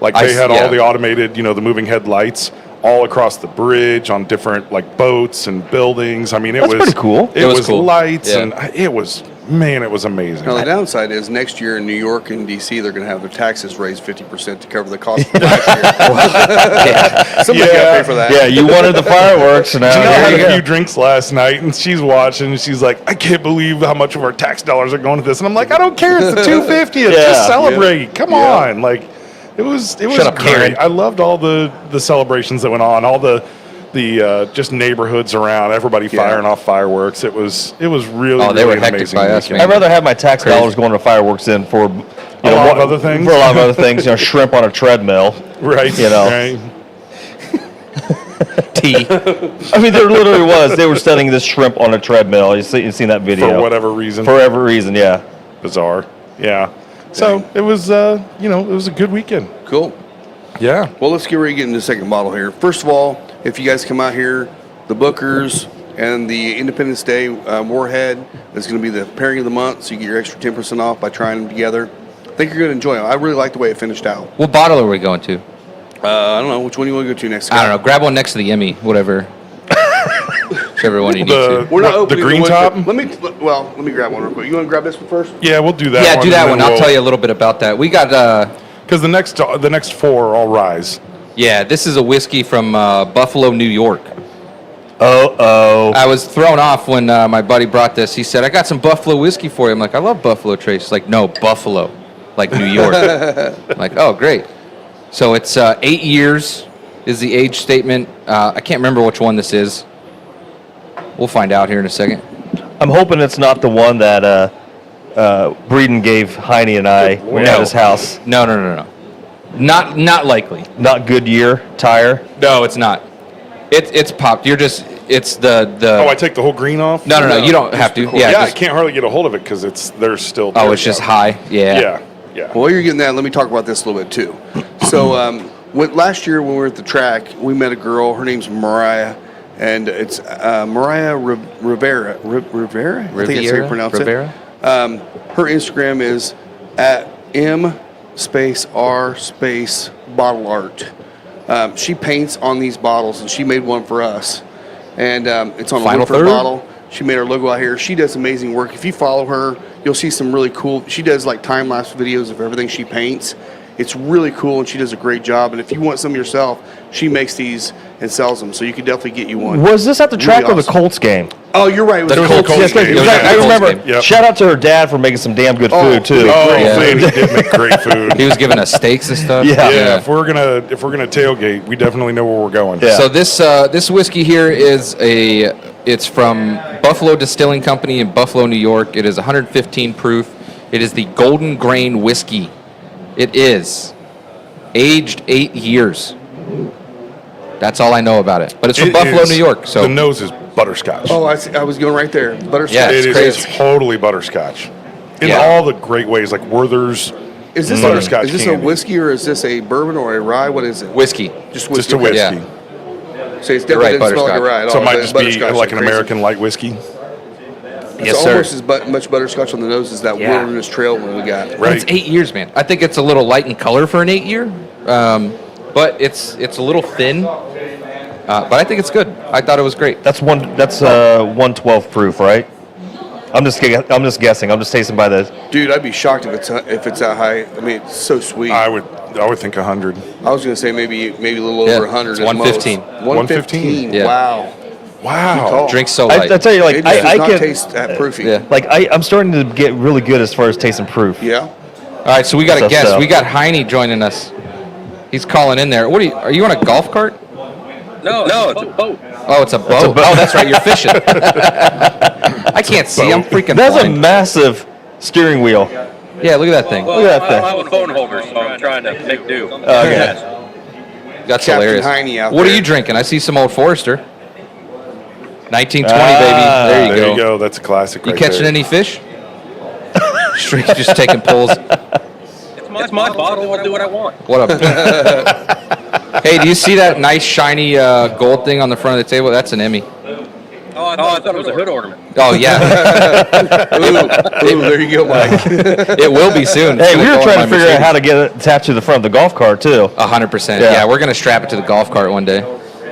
Like I they had yeah. all the automated, the moving headlights all across the bridge on different like boats and buildings. I mean, That's pretty cool. It was cool. lights Yeah. and it was amazing. Now, the downside is next year in New York and D.C., they're going to have their taxes raised 50% to cover the cost of last year. Somebody's got to pay for that. Yeah, you wanted the fireworks, and now Janelle here had you a go. few drinks last night, and she's watching, and she's like, I can't believe how much of our tax dollars are going to this. And I'm like, I don't care. It's the 250th. Yeah. Just celebrate. Come Yeah. on. Like, it was Shut up, great. Karen. I loved all the celebrations that went on, all the just neighborhoods around, everybody firing off fireworks. It was really, Oh, they really were an hectic amazing by us, weekend. I'd rather have my tax Crazy. dollars going to fireworks than for A lot of other things? For a lot of other things, shrimp on a treadmill. Right. You know. Right. Tea. I mean, there literally was. They were studying this shrimp on a treadmill. You've seen that video. For whatever reason. For whatever reason, yeah. Bizarre. Yeah. So it was, it was a good weekend. Cool. Yeah. Well, let's get ready to get into the second bottle here. First of all, if you guys come out here, the Bookers and the Independence Day Warhead is going to be the pairing of the month, so you get your extra 10% off by trying them together. I think you're going to enjoy them. I really like the way it finished out. What bottle are we going to? I don't know. Which one do you want to go to next? I don't know. Grab one next to the Emmy, whatever. Whichever one you need to. We're not the opening green one top? Let me grab one real quick. You want to grab this one first? Yeah, we'll do that Yeah, one. do that and one. then I'll tell you a little bit about that. We got, Because the next four are all Rise. yeah, this is a whiskey from Buffalo, New York. Oh. I was thrown off when my buddy brought this. He said, I got some Buffalo whiskey for you. I'm like, I love Buffalo Trace. He's like, no, Buffalo, like New York. I'm like, oh, great. So it's 8 years is the age statement. I can't remember which one this is. We'll find out here in a second. I'm hoping it's not the one that Breeden gave Heine and I when we had his house. No. Not likely. Not Goodyear tire. No, it's not. It's popped. It's the. Oh, I take the whole green off? No. You don't have to. Yeah, I just- can't hardly get a hold of it because there's still. Oh, it's just high. Yeah. Yeah. Well, while you're getting that, let me talk about this a little bit too. So, last year when we were at the track, we met a girl. Her name's Mariah, and it's Mariah Rivera. Rivera? I think that's how you pronounce Rivera? it. Her Instagram is at M_R_ bottle art. She paints on these bottles, and she made one for us. And it's on a Final Woodford third? bottle. She made our logo out here. She does amazing work. If you follow her, you'll see some really cool. She does like time-lapse videos of everything she paints. It's really cool, and she does a great job. And if you want some yourself, she makes these and sells them. So you can definitely get you one. Was this at the track Really or the awesome. Colts game? Oh, you're right. It was That a was Colts a Colts game. game. Yes, Yeah, I Colts remember. game. Yep. Shout out to her dad for making some damn good food too. Oh, Yeah. man, he did make great food. He was giving us steaks and stuff. Yeah. If we're gonna tailgate, we definitely know where we're going. Yeah. So this whiskey here it's from Buffalo Distilling Company in Buffalo, New York. It is 115 proof. It is the Golden Grain whiskey. It is aged 8 years. That's all I know about it. But it's from It Buffalo, is- New York. So the nose is butterscotch. Oh, I was going right there. Butterscotch. Yeah, it's It crazy. is totally butterscotch in Yeah. all the great ways, like Werther's. Is this Butterscotch is this candy. a whiskey or is this a bourbon or a rye? What is it? whiskey. Just whiskey. Just a whiskey. Yeah. So it's You're definitely right, didn't smell like a butterscotch. rye at So all. it might but just be butterscotch like is an crazy. American light whiskey. It's Yes, sir. almost as much butterscotch on the nose as that Yeah. Wilderness Trail one we got. But Right. it's 8 years, man. I think it's a little light in color for an 8 year. But it's a little thin. But I think it's good. I thought it was great. That's 112 proof, right? I'm just guessing. I'm just tasting by the. Dude, I'd be shocked if it's that high. I mean, it's so sweet. I would think 100. I was gonna say maybe a little Yeah, over 100. it's at 115. most. 115. Yeah. Wow. Wow. Drink so I light. tell you, like It just does I not can taste that proofy. Yeah. like I'm starting to get really good as far as tasting proof. Yeah. All right, so we got a Stuff, guest. stuff. We got Heine joining us. He's calling in there. What are you on a golf cart? No, it's a boat. Oh, it's a boat. Oh, that's right. You're fishing. I can't see. I'm freaking That's a blind. massive steering wheel. Yeah, look at that thing. Well, Look at that I thing. don't have a phone holder, so I'm trying to make do. Okay. That's Captain hilarious. Heine out What are there. you drinking? I see some Old Forester. 1920, Ah, baby. There you There go. you go. That's a classic. You right catching there. any fish? Straight just taking pulls. It's my bottle. I'll do what I want. What a. Hey, do you see that nice shiny gold thing on the front of the table? That's an Emmy. Oh, I thought it was a hood ornament. Oh yeah, Ooh, there you go, Mike. it will be soon. Hey, we were trying to figure out how to get it attached to the front of the golf cart too. 100%. Yeah. Yeah, we're gonna strap it to the golf cart one day.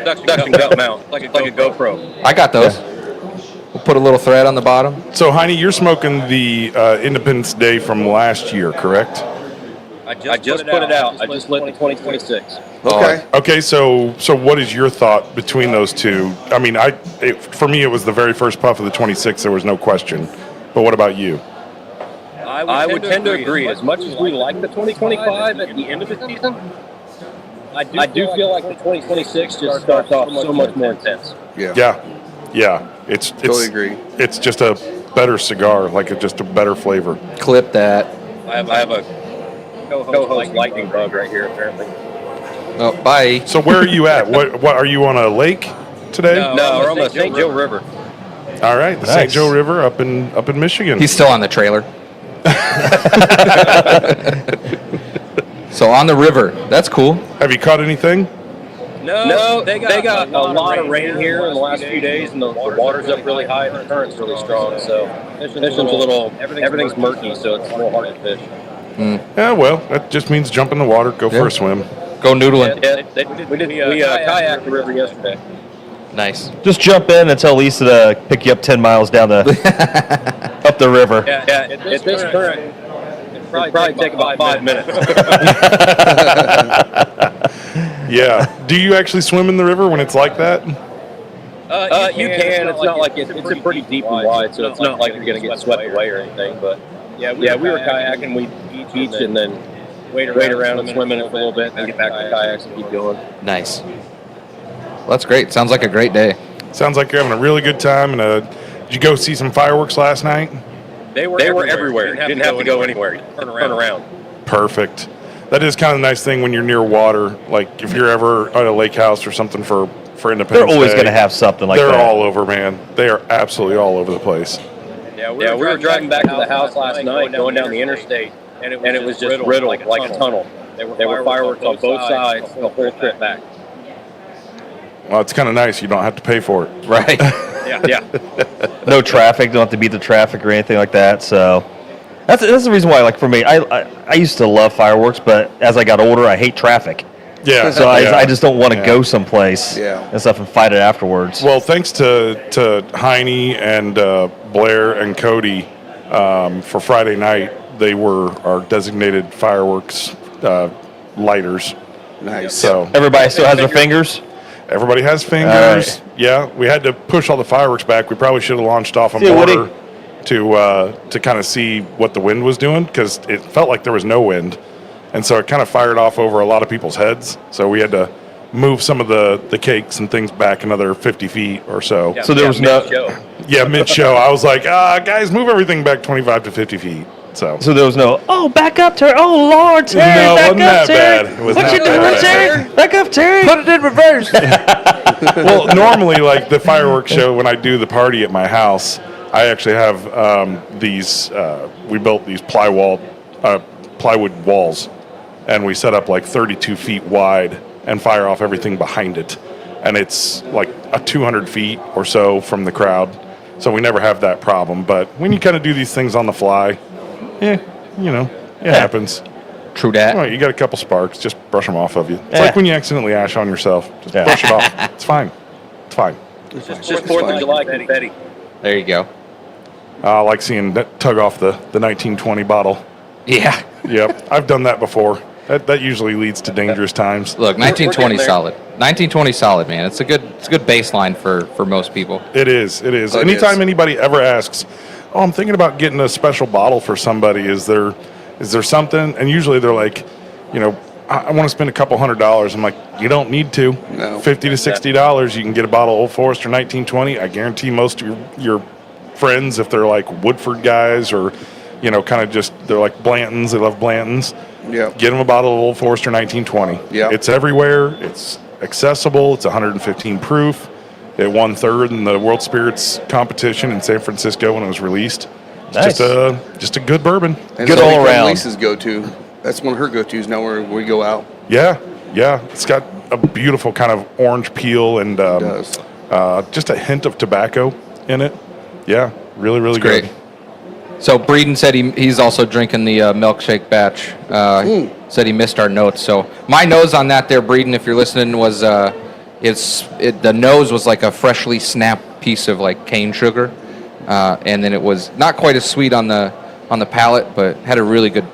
Suction cup mount, like a GoPro. I got those. We'll put a little thread on the bottom. So, Heine, you're smoking the Independence Day from last year, correct? I just put it out. I just lit the 2026. Okay. Okay, so what is your thought between those two? I mean, for me, it was the very first puff of the 26. There was no question. But what about you? I would tend to agree. As much as we like the 2025 at the end of the season, I do feel like the 2026 just starts off so much more intense. Yeah. Yeah. It's Totally agree. It's just a better cigar, like just a better flavor. Clip that. I have a co-host lightning bug right here, apparently. Oh, Bye. So where are you at? What are you on a lake today? No, we're on the St. Joe River. All right, the St. Nice. Joe River up in Michigan. He's still on the trailer. So on the river. That's cool. Have you caught anything? No, they got a lot of rain here in the last few days, and the water's up really high, and the current's really strong. So fishing's a little, everything's murky, so it's a little hard to fish. Yeah, well, that just means jump in the water, go for a swim. Go noodling. We kayaked the river yesterday. Nice. Just jump in and tell Lisa to pick you up 10 miles down the up the river. Yeah, at this current, it'd probably take about 5 minutes. Yeah. Do you actually swim in the river when it's like that? You can. It's not like it's a pretty deep and wide, so it's not like you're going to get swept away or anything. But yeah, we were kayaking. We beach and then wait around and swim in it for a little bit, and then get back to the kayaks and keep going. Nice. Well, that's great. Sounds like a great day. Sounds like you're having a really good time. And did you go see some fireworks last night? They were everywhere. Didn't have to go anywhere. Turn around. Perfect. That is kind of the nice thing when you're near water. Like if you're ever at a lake house or something for Independence They're always Day, going to have something like they're that. all over, man. They are absolutely all over the place. Yeah, we were driving back to the house last night, going down the interstate, and it was just riddled like a tunnel. There were fireworks on both sides the whole trip back. Well, it's kind of nice. You don't have to pay for it. Right. Yeah. No traffic. Don't have to beat the traffic or anything like that. So that's the reason why. Like for me, I used to love fireworks, but as I got older, I hate traffic. Yeah. So I just don't want to go someplace and stuff and fight it afterwards. Well, thanks to Heine and Blair and Cody for Friday night. They were our designated fireworks lighters. Nice. So Everybody still has their fingers. everybody has fingers. Yeah, we had to push all the fireworks back. We probably should have launched off a mortar to kind of see what the wind was doing because it felt like there was no wind. And so it kind of fired off over a lot of people's heads. So we had to move some of the cakes and things back another 50 feet or so. So there was no. Mid-show. I was like, guys, move everything back 25 to 50 feet. So So there was no. Oh, back up, Terry. Oh Lord, Terry. No, back wasn't up, that Terry. bad. It was What not you that doing, bad. Terry? Back up, Terry. Put it in reverse. well, normally, like the fireworks show, when I do the party at my house, I actually have these. We built these plywood walls, and we set up like 32 feet wide and fire off everything behind it, and it's like 200 feet or so from the crowd. So we never have that problem. But when you kind of do these things on the fly, it happens. True that. Well, you got a couple sparks, just brush them off of you. It's like when you accidentally ash on yourself. Just brush it off. It's fine. It's fine. It's just 4th of July confetti. There you go. I like seeing that tug off the 1920 bottle. Yeah. Yep, I've done that before. That usually leads to dangerous times. Look, 1920 solid. 1920 solid, man. It's a good baseline for most people. It is. Oh, Anytime anybody ever asks, "Oh, I'm thinking about getting a special bottle for somebody. Is there something?" And usually they're like, I want to spend a couple $100. I'm like, you don't need to. No. $50 to $60, you can get a bottle of Old Forester 1920. I guarantee most of your friends, if they're like Woodford guys or, kind of just, they're like Blantons, they love Blantons. Yeah. Get them a bottle of Old Forester 1920. Yeah. It's everywhere. It's accessible. It's 115 proof. It won third in the World Spirits competition in San Francisco when it was released. It's Nice. just a good bourbon. And Good so all like around. Lisa's go-to. That's one of her go-tos now where we go out. Yeah. It's got a beautiful kind of orange peel and does. just a hint of tobacco in it. Yeah, really, really Great. good. So Breeden said he's also drinking the milkshake batch. Said he missed our notes. So my nose on that there, Breeden, if you're listening, was the nose was like a freshly snapped piece of like cane sugar, and then it was not quite as sweet on the palate, but had a really good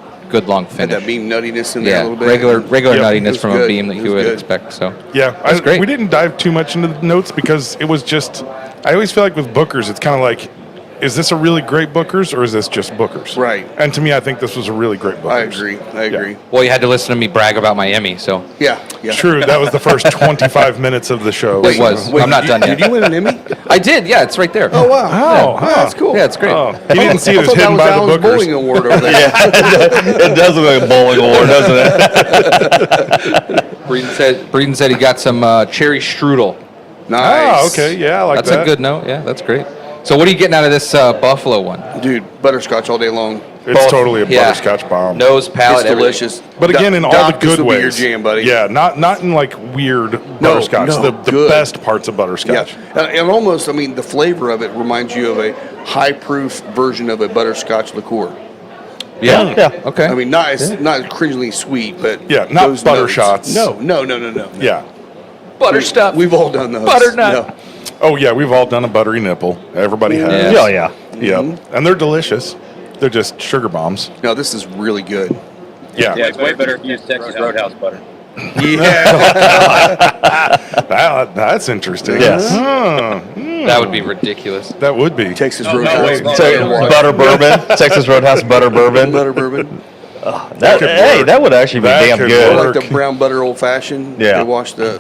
long Had finish. that beam nuttiness in there a little bit. Yep. regular It nuttiness was from good. a beam that It you was would good. expect. So Yeah, That's great. We didn't dive too much into the notes because it was just. I always feel like with Booker's, it's kind of like, is this a really great Booker's or is this just Booker's? Right. And to me, I think this was a really great Booker's. I agree. well, you had to listen to me brag about my Emmy. So Yeah. True, that was the first 25 minutes of the show. It was. I'm not done yet. Did you win an Emmy? I did. Yeah, it's right there. Oh, wow. Oh, Yeah, that's cool. Yeah, it's great. Oh, he didn't see it I as thought that hidden was by the Alan's Booker's. bowling award over there. It does look like a bowling award, doesn't it? Breeden said he got some cherry strudel. Nice. Oh, okay. Yeah, I like That's that. a good note. Yeah, that's great. So what are you getting out of this Buffalo one? Dude, butterscotch all day long. It's totally a Yeah. butterscotch bomb. Nose, palate, It's everything. delicious. But again, in all the Doc, this good would be ways. your jam, buddy. Yeah, not in like weird butterscotch. no, the good. best parts of Yeah, butterscotch. and almost, I mean, the flavor of it reminds you of a high-proof version of a butterscotch liqueur. Yeah. Yeah. Okay. I mean, not cringingly sweet, but Yeah, not those butter notes. shots. No. Yeah. butter stuff. We've all done those. Butternut. No. Oh yeah, we've all done a buttery nipple. Everybody has. Yeah. Yeah, yeah. Yep. And they're delicious. They're just sugar bombs. No, this is really good. Yeah. Yeah, it's way better if you use Texas Roadhouse butter. Yeah. That's interesting. Yes. Huh. That would be ridiculous. That would be. Texas No, Roadhouse. wait, So, butter bourbon, Texas Roadhouse butter bourbon. Butter bourbon. That would actually be That damn could good. Or work. like the brown butter old fashioned. Yeah. They wash the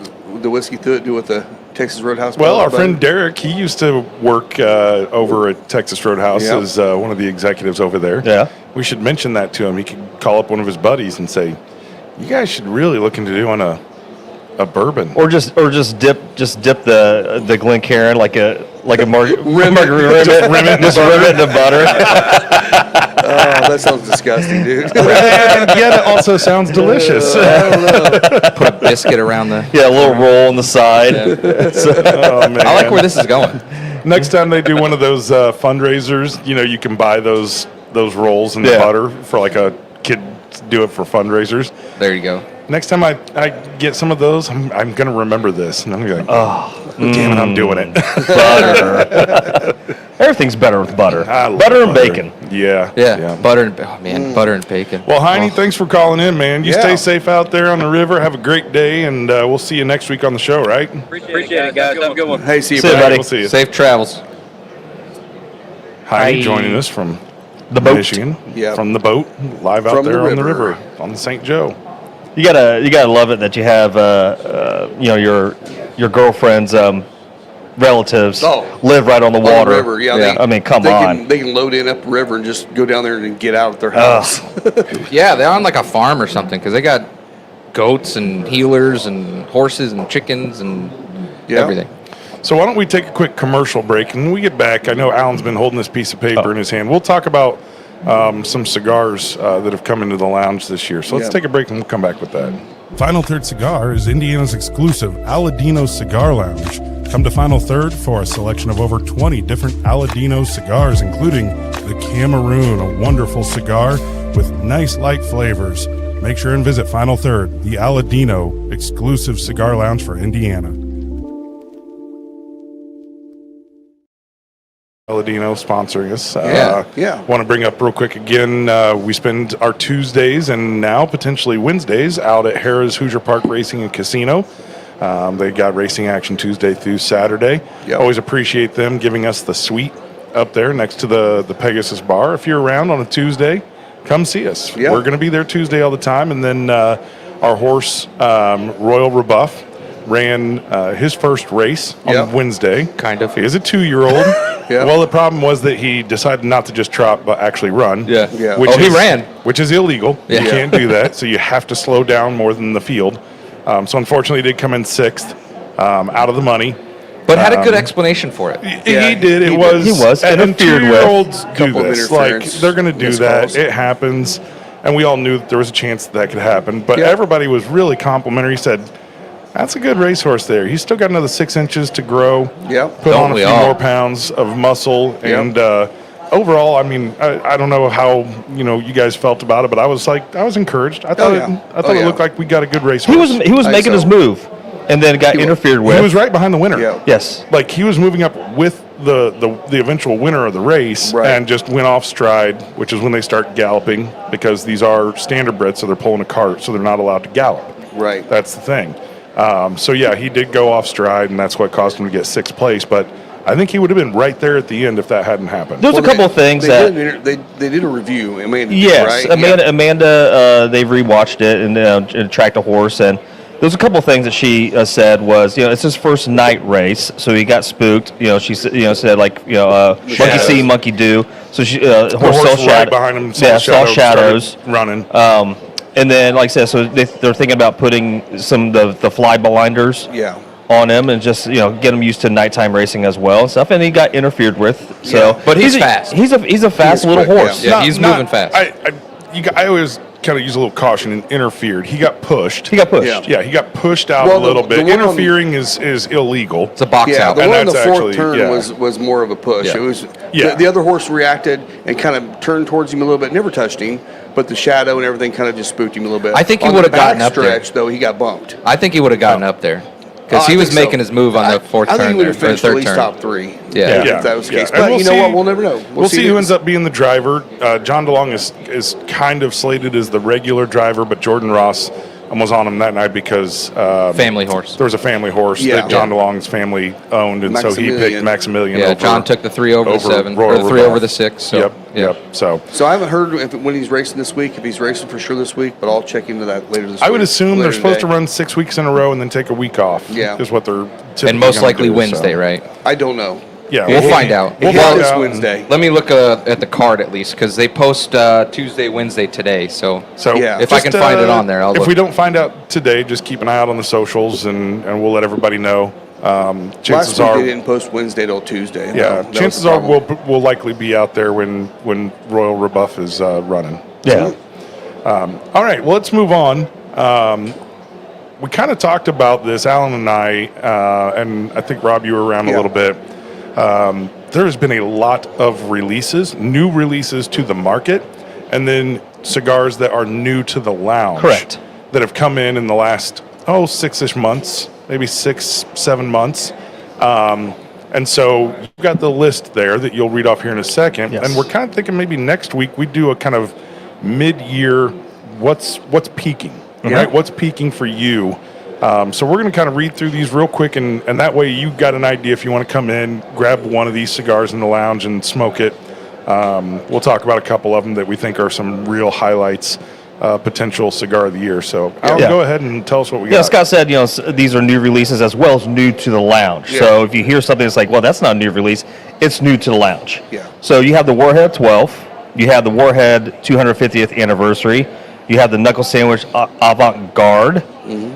whiskey through it, do with the Texas Roadhouse. Well, our butter. friend Derek, he used to work over at Texas Roadhouse Yep. as one of the executives over there. Yeah. We should mention that to him. He could call up one of his buddies and say, "You guys should really look into doing a bourbon." Or just dip the Glencairn like a margarita rim it in the butter. Oh, that sounds disgusting, dude. And yet it also sounds delicious. Put a biscuit around the. Yeah, a little roll on the side. Oh, man. I like where this is going. Next time they do one of those fundraisers, you can buy those rolls in the Yeah. butter for like a kid do it for fundraisers. There you go. Next time I get some of those, I'm going to remember this. And I'm going to be like, damn it, I'm doing it. Butter. Everything's better with butter. I love Butter and bacon. Yeah. Yeah. Butter and butter and bacon. Well, Heine, thanks for calling in, man. You Yeah. stay safe out there on the river. Have a great day, and we'll see you next week on the show, right? Appreciate it, guys. Have a good one. Hey, see you, See you, buddy. buddy. We'll see you. Safe travels. Heine Hi. joining us from The boat. Michigan. Yeah. From the boat, live out From the there on the river. river on the St. Joe. You gotta love it that you have your girlfriend's relatives live right on the On the water. river, yeah. I mean, come on. They can load in up the river and just go down there and get out at their house. Yeah, they're on like a farm or something because they got goats and healers and horses and chickens and Yeah. everything. So why don't we take a quick commercial break, and when we get back, I know Alan's been holding this piece of paper in his hand. We'll talk about some cigars that have come into the lounge this year. So let's Yeah. take a break, and we'll come back with that. Final Third Cigar is Indiana's exclusive Aladino Cigar Lounge. Come to Final Third for a selection of over 20 different Aladino cigars, including the Cameroon, a wonderful cigar with nice light flavors. Make sure and visit Final Third, the Aladino exclusive cigar lounge for Indiana. Aladino sponsoring us. Yeah. Want to bring up real quick again, we spend our Tuesdays and now potentially Wednesdays out at Harrah's Hoosier Park Racing and Casino. They got racing action Tuesday through Saturday. Yep. Always appreciate them giving us the suite up there next to the Pegasus Bar. If you're around on a Tuesday, come see us. Yeah. We're going to be there Tuesday all the time. And then our horse, Royal Rebuff, ran his first race on Yep. Wednesday. Kind of. He is a 2-year-old. Yeah. Well, the problem was that he decided not to just trot, but actually run. Yeah. Yeah. Which He is- ran. Which is illegal. Yeah. You can't do that. So you have to slow down more than the field. So unfortunately, he did come in 6th, out of the money. But had a good explanation for it. He did. It he was. did. He was And interfered with. 2-year-olds do Couple of this. Like interference they're going to do missed that. calls. It happens, and we all knew that there was a chance that could happen. But Yeah. everybody was really complimentary. Said, "That's a good racehorse there. He's still got another 6 inches to grow. Yeah. Put Don't on a we few all? more pounds of muscle, Yep. and overall, I mean, I don't know how you guys felt about it, but I was encouraged. I thought yeah. it Yeah. looked like we got a good racehorse. He was I making saw. his move, and then got interfered with. He was right behind the winner. Yeah. Yes. Like he was moving up with the eventual winner of the race, Right. and just went off stride, which is when they start galloping, because these are standard bred, so they're pulling a cart, so they're not allowed to gallop. Right. That's the thing. So yeah, he did go off stride, and that's what caused him to get 6th place. But I think he would have been right there at the end if that hadn't happened. There's a couple of things that. they did a review. Amanda, Yes, right? Amanda, they've rewatched it and tracked a horse, and there's a couple of things that she said was, it's his first night race, so he got spooked. She said, monkey see, monkey do. So she horse saw right shadow, behind him, saw shadows. started running. And then, like I said, so they're thinking about putting some of the fly blinders Yeah. on him and just get him used to nighttime racing as well and stuff. And he got interfered with. So, Yeah. But he's fast. He's a fast little quick, horse. Yeah, he's moving fast. I always kind of use a little caution and interfered. He got pushed. He got pushed. Yeah. Yeah, he got pushed out Well, a little the bit. one on- Interfering is illegal. It's a box Yeah, out. the And one on the that's fourth actually- turn yeah. was more of a push. Yeah. It was Yeah. the other horse reacted and kind of turned towards him a little bit, never touched him, but the shadow and everything kind of just spooked him a little bit. I think he On the would've gotten back up there. stretch, though, he got bumped. I think he would have gotten up there because Oh, he I was think so. making his move on the fourth I think turn he would there, have or the finished at third least turn. top 3. Yeah. If that was the case. And But we'll you know see- what? We'll never know. We'll see who who ends up being the driver. John DeLong is kind of slated as the regular driver, but Jordan Ross was on him that night because Family horse. there was a family horse Yeah. that John DeLong's family owned, and so he picked Maximilian. Maximilian. Yeah, over, John took the 3 over the 7, Royal or the 3 Rebuff. over the 6. So, Yep, yeah. yep. So So I haven't heard when he's racing this week, if he's racing for sure this week, but I'll check into that later this week. I would assume later they're supposed to today. run 6 weeks in a row and then take a week off. Yeah. Is what they're typically And most gonna likely do, Wednesday, so. right? I don't know. Yeah, We'll find out. We'll find this out. Wednesday. Let me look at the card at least because they post Tuesday, Wednesday today. So, So Yeah. if I can find it on there, I'll if look. we don't find out today, just keep an eye out on the socials, and we'll let everybody know. Chances Last week are, they didn't post Wednesday till Tuesday. yeah, That was the chances are problem. we'll likely be out there when Royal Rebuff is running. Yeah. All right, well, let's move on. We kind of talked about this, Alan and I, and I think, Rob, you were around a Yeah. little bit. There has been a lot of releases, new releases to the market, and then cigars that are new to the lounge. Correct. That have come in the last, 6-ish months, maybe 6-7 months. And so you've got the list there that you'll read off here in a second. Yes. And we're kind of thinking maybe next week we do a kind of mid-year, what's peaking, right? What's peaking for you? So we're going to kind of read through these real quick, and that way you've got an idea if you want to come in, grab one of these cigars in the lounge and smoke it. We'll talk about a couple of them that we think are some real highlights, potential cigar of the year. So Alan, Yeah. go ahead and tell us what we Yeah, got. Scott said, these are new releases as well as new to the lounge. So if you hear something that's like, well, that's not a new release, it's new to the lounge. Yeah. So you have the Warhead 12, you have the Warhead 250th anniversary, you have the Knuckle Sandwich Avant-Garde,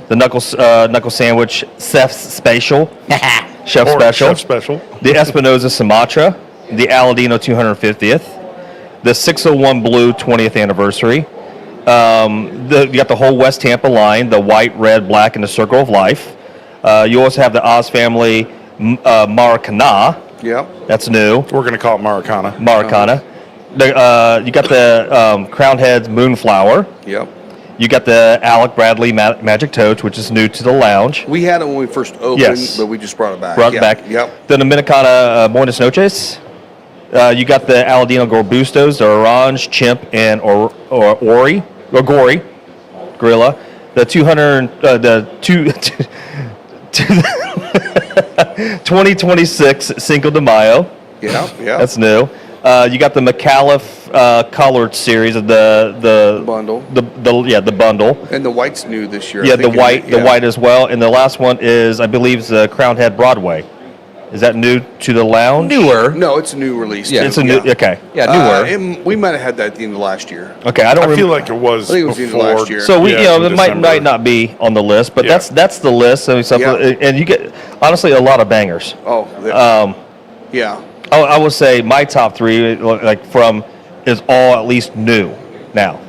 the Knuckle Sandwich Chef Special, Chef Or Special, Chef Special. the Espinosa Sumatra, the Aladino 250th, the 601 Blue 20th anniversary. You got the whole West Tampa line, the white, red, black, and the Circle of Life. You also have the Oz Family Maracana. Yep. That's new. We're going to call it Maracana. Maracana. You got the Crown Heads Moonflower. Yep. You got the Alec Bradley Magic Toast, which is new to the lounge. We had it when we first opened, Yes. but we just brought it back. Brought it Yeah. back. Yep. The Dominicana Buenas Noches. You got the Aladino Gorbustos, the Orange, Chimp, and Gory Gorilla. The 2026 Cinco de Mayo. Yeah. Yeah. That's new. You got the McAuliffe colored series of the bundle. The bundle. And the white's new this year. I Yeah, the think, white, isn't it? the white as well. And the last one is, I believe, is the Crown Head Broadway. Is that new to the lounge? Newer. No, it's a new release. Yeah. too. It's a new. Okay. Yeah, newer. We might have had that at the end of last year. Okay. I don't. I feel remember. like it was I think it was the end of before. last year. So we, Yeah, it in might December. not be on the list, but Yeah. that's the list. I mean, and you get honestly a lot of bangers. Oh. Yeah. I would say my top three, like from, is all at least new now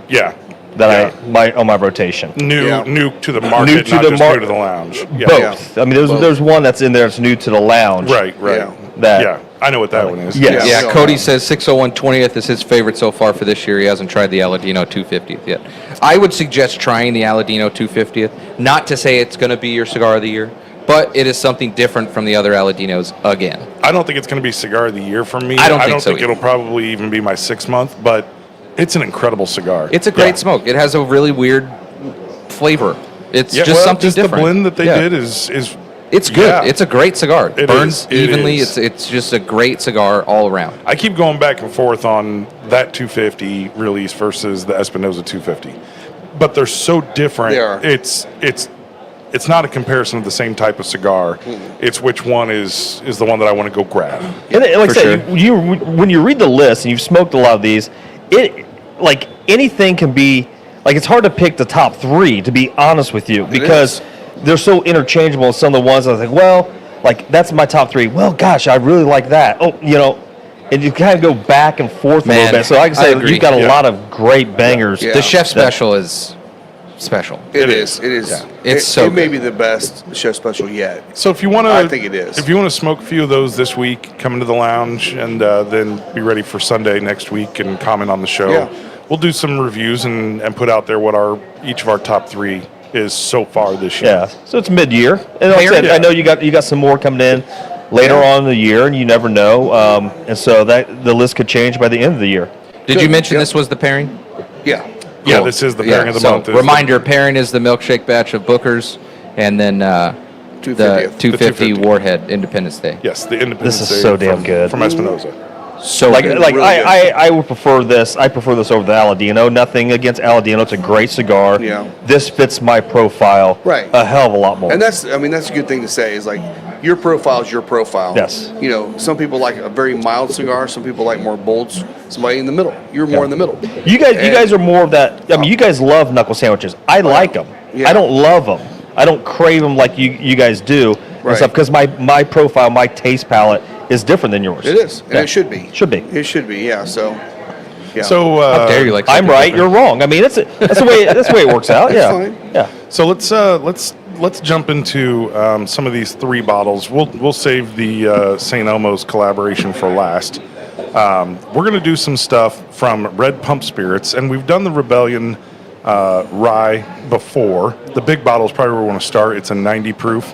Yeah. that on my rotation. New Yeah. new to the market, New to not the just new to the lounge. Yeah. Both. I mean, there's one that's in there that's new to the lounge. Right, right. Yeah. That- yeah, I know what that one is. Yes. Yeah, so, Cody says 601 20th is his favorite so far for this year. He hasn't tried the Aladino 250th yet. I would suggest trying the Aladino 250th. Not to say it's going to be your cigar of the year, but it is something different from the other Aladinos again. I don't think it's going to be cigar of the year for me. I don't think so either. it'll probably even be my 6th month, but it's an incredible cigar. It's a great Yeah. smoke. It has a really weird flavor. It's Yeah, just well, something just different. the blend that they Yeah. did is It's good. yeah. It's a great cigar. It Burns is. It evenly. is. It's just a great cigar all around. I keep going back and forth on that 250 release versus the Espinosa 250, but they're so different. They are. It's not a comparison of the same type of cigar. It's which one is the one that I want to go grab. And like I For said, sure. when you read the list and you've smoked a lot of these, it like anything can be like it's hard to pick the top 3, to be honest with you, because they're so interchangeable. Some of the ones I was like, well, like that's my top 3. Well, gosh, I really like that. Oh, and you kind of go back and forth a little bit. So like I said, you've got a lot of great bangers. Yeah. The chef special is special. It is. Yeah. It's so it may good. be the best chef special yet. So if you want to, I think it is. If you want to smoke a few of those this week, come into the lounge and then be ready for Sunday next week and comment on the show. Yeah. We'll do some reviews and put out there what each of our top 3 is so far this year. Yeah, so it's mid-year, and like I said, I know you got some more coming in later on in the year, and you never know, and so that the list could change by the end of the year. Did you mention this was the pairing? Yeah. Yeah, this is the pairing of the month. Reminder, pairing is the milkshake batch of Booker's, and then the 250 Warhead Independence Day. Yes, the Independence This Day is so damn good. from Espinosa. So like good. like Really I would prefer this. I prefer this over the Aladino. Nothing against Aladino. It's a great cigar. Yeah. This fits my profile Right. a hell of a lot more. And that's a good thing to say is like your profile is your profile. Yes. Some people like a very mild cigar. Some people like more bold. Somebody in the middle. You're more in the middle. you guys are more of that. I mean, you guys love knuckle sandwiches. I like them. Yeah. I don't love them. I don't crave them like you guys do. Right. Because my profile, my taste palette is different than yours. It is, and it should be. Should be. It should be. Yeah. So. Yeah. So How dare you like I'm something right. different? You're wrong. I mean, that's the way it works out. That's Yeah. fine. Yeah. So let's jump into some of these 3 bottles. We'll save the St. Elmo's collaboration for last. We're going to do some stuff from Red Pump Spirits, and we've done the Rebellion rye before. The big bottle is probably where we want to start. It's a 90 proof.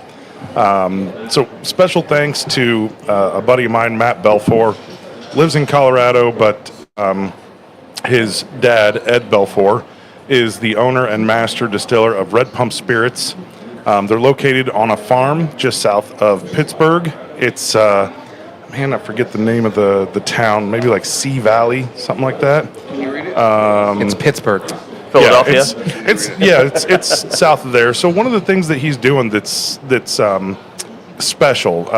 So special thanks to a buddy of mine, Matt Belfour. Lives in Colorado, but his dad, Ed Belfour, is the owner and master distiller of Red Pump Spirits. They're located on a farm just south of Pittsburgh. It's, I forget the name of the town, maybe like Sea Valley, something like that. Can you read it? It's Pittsburgh. Philadelphia. Yeah, it's south of there. So one of the things that he's doing that's special,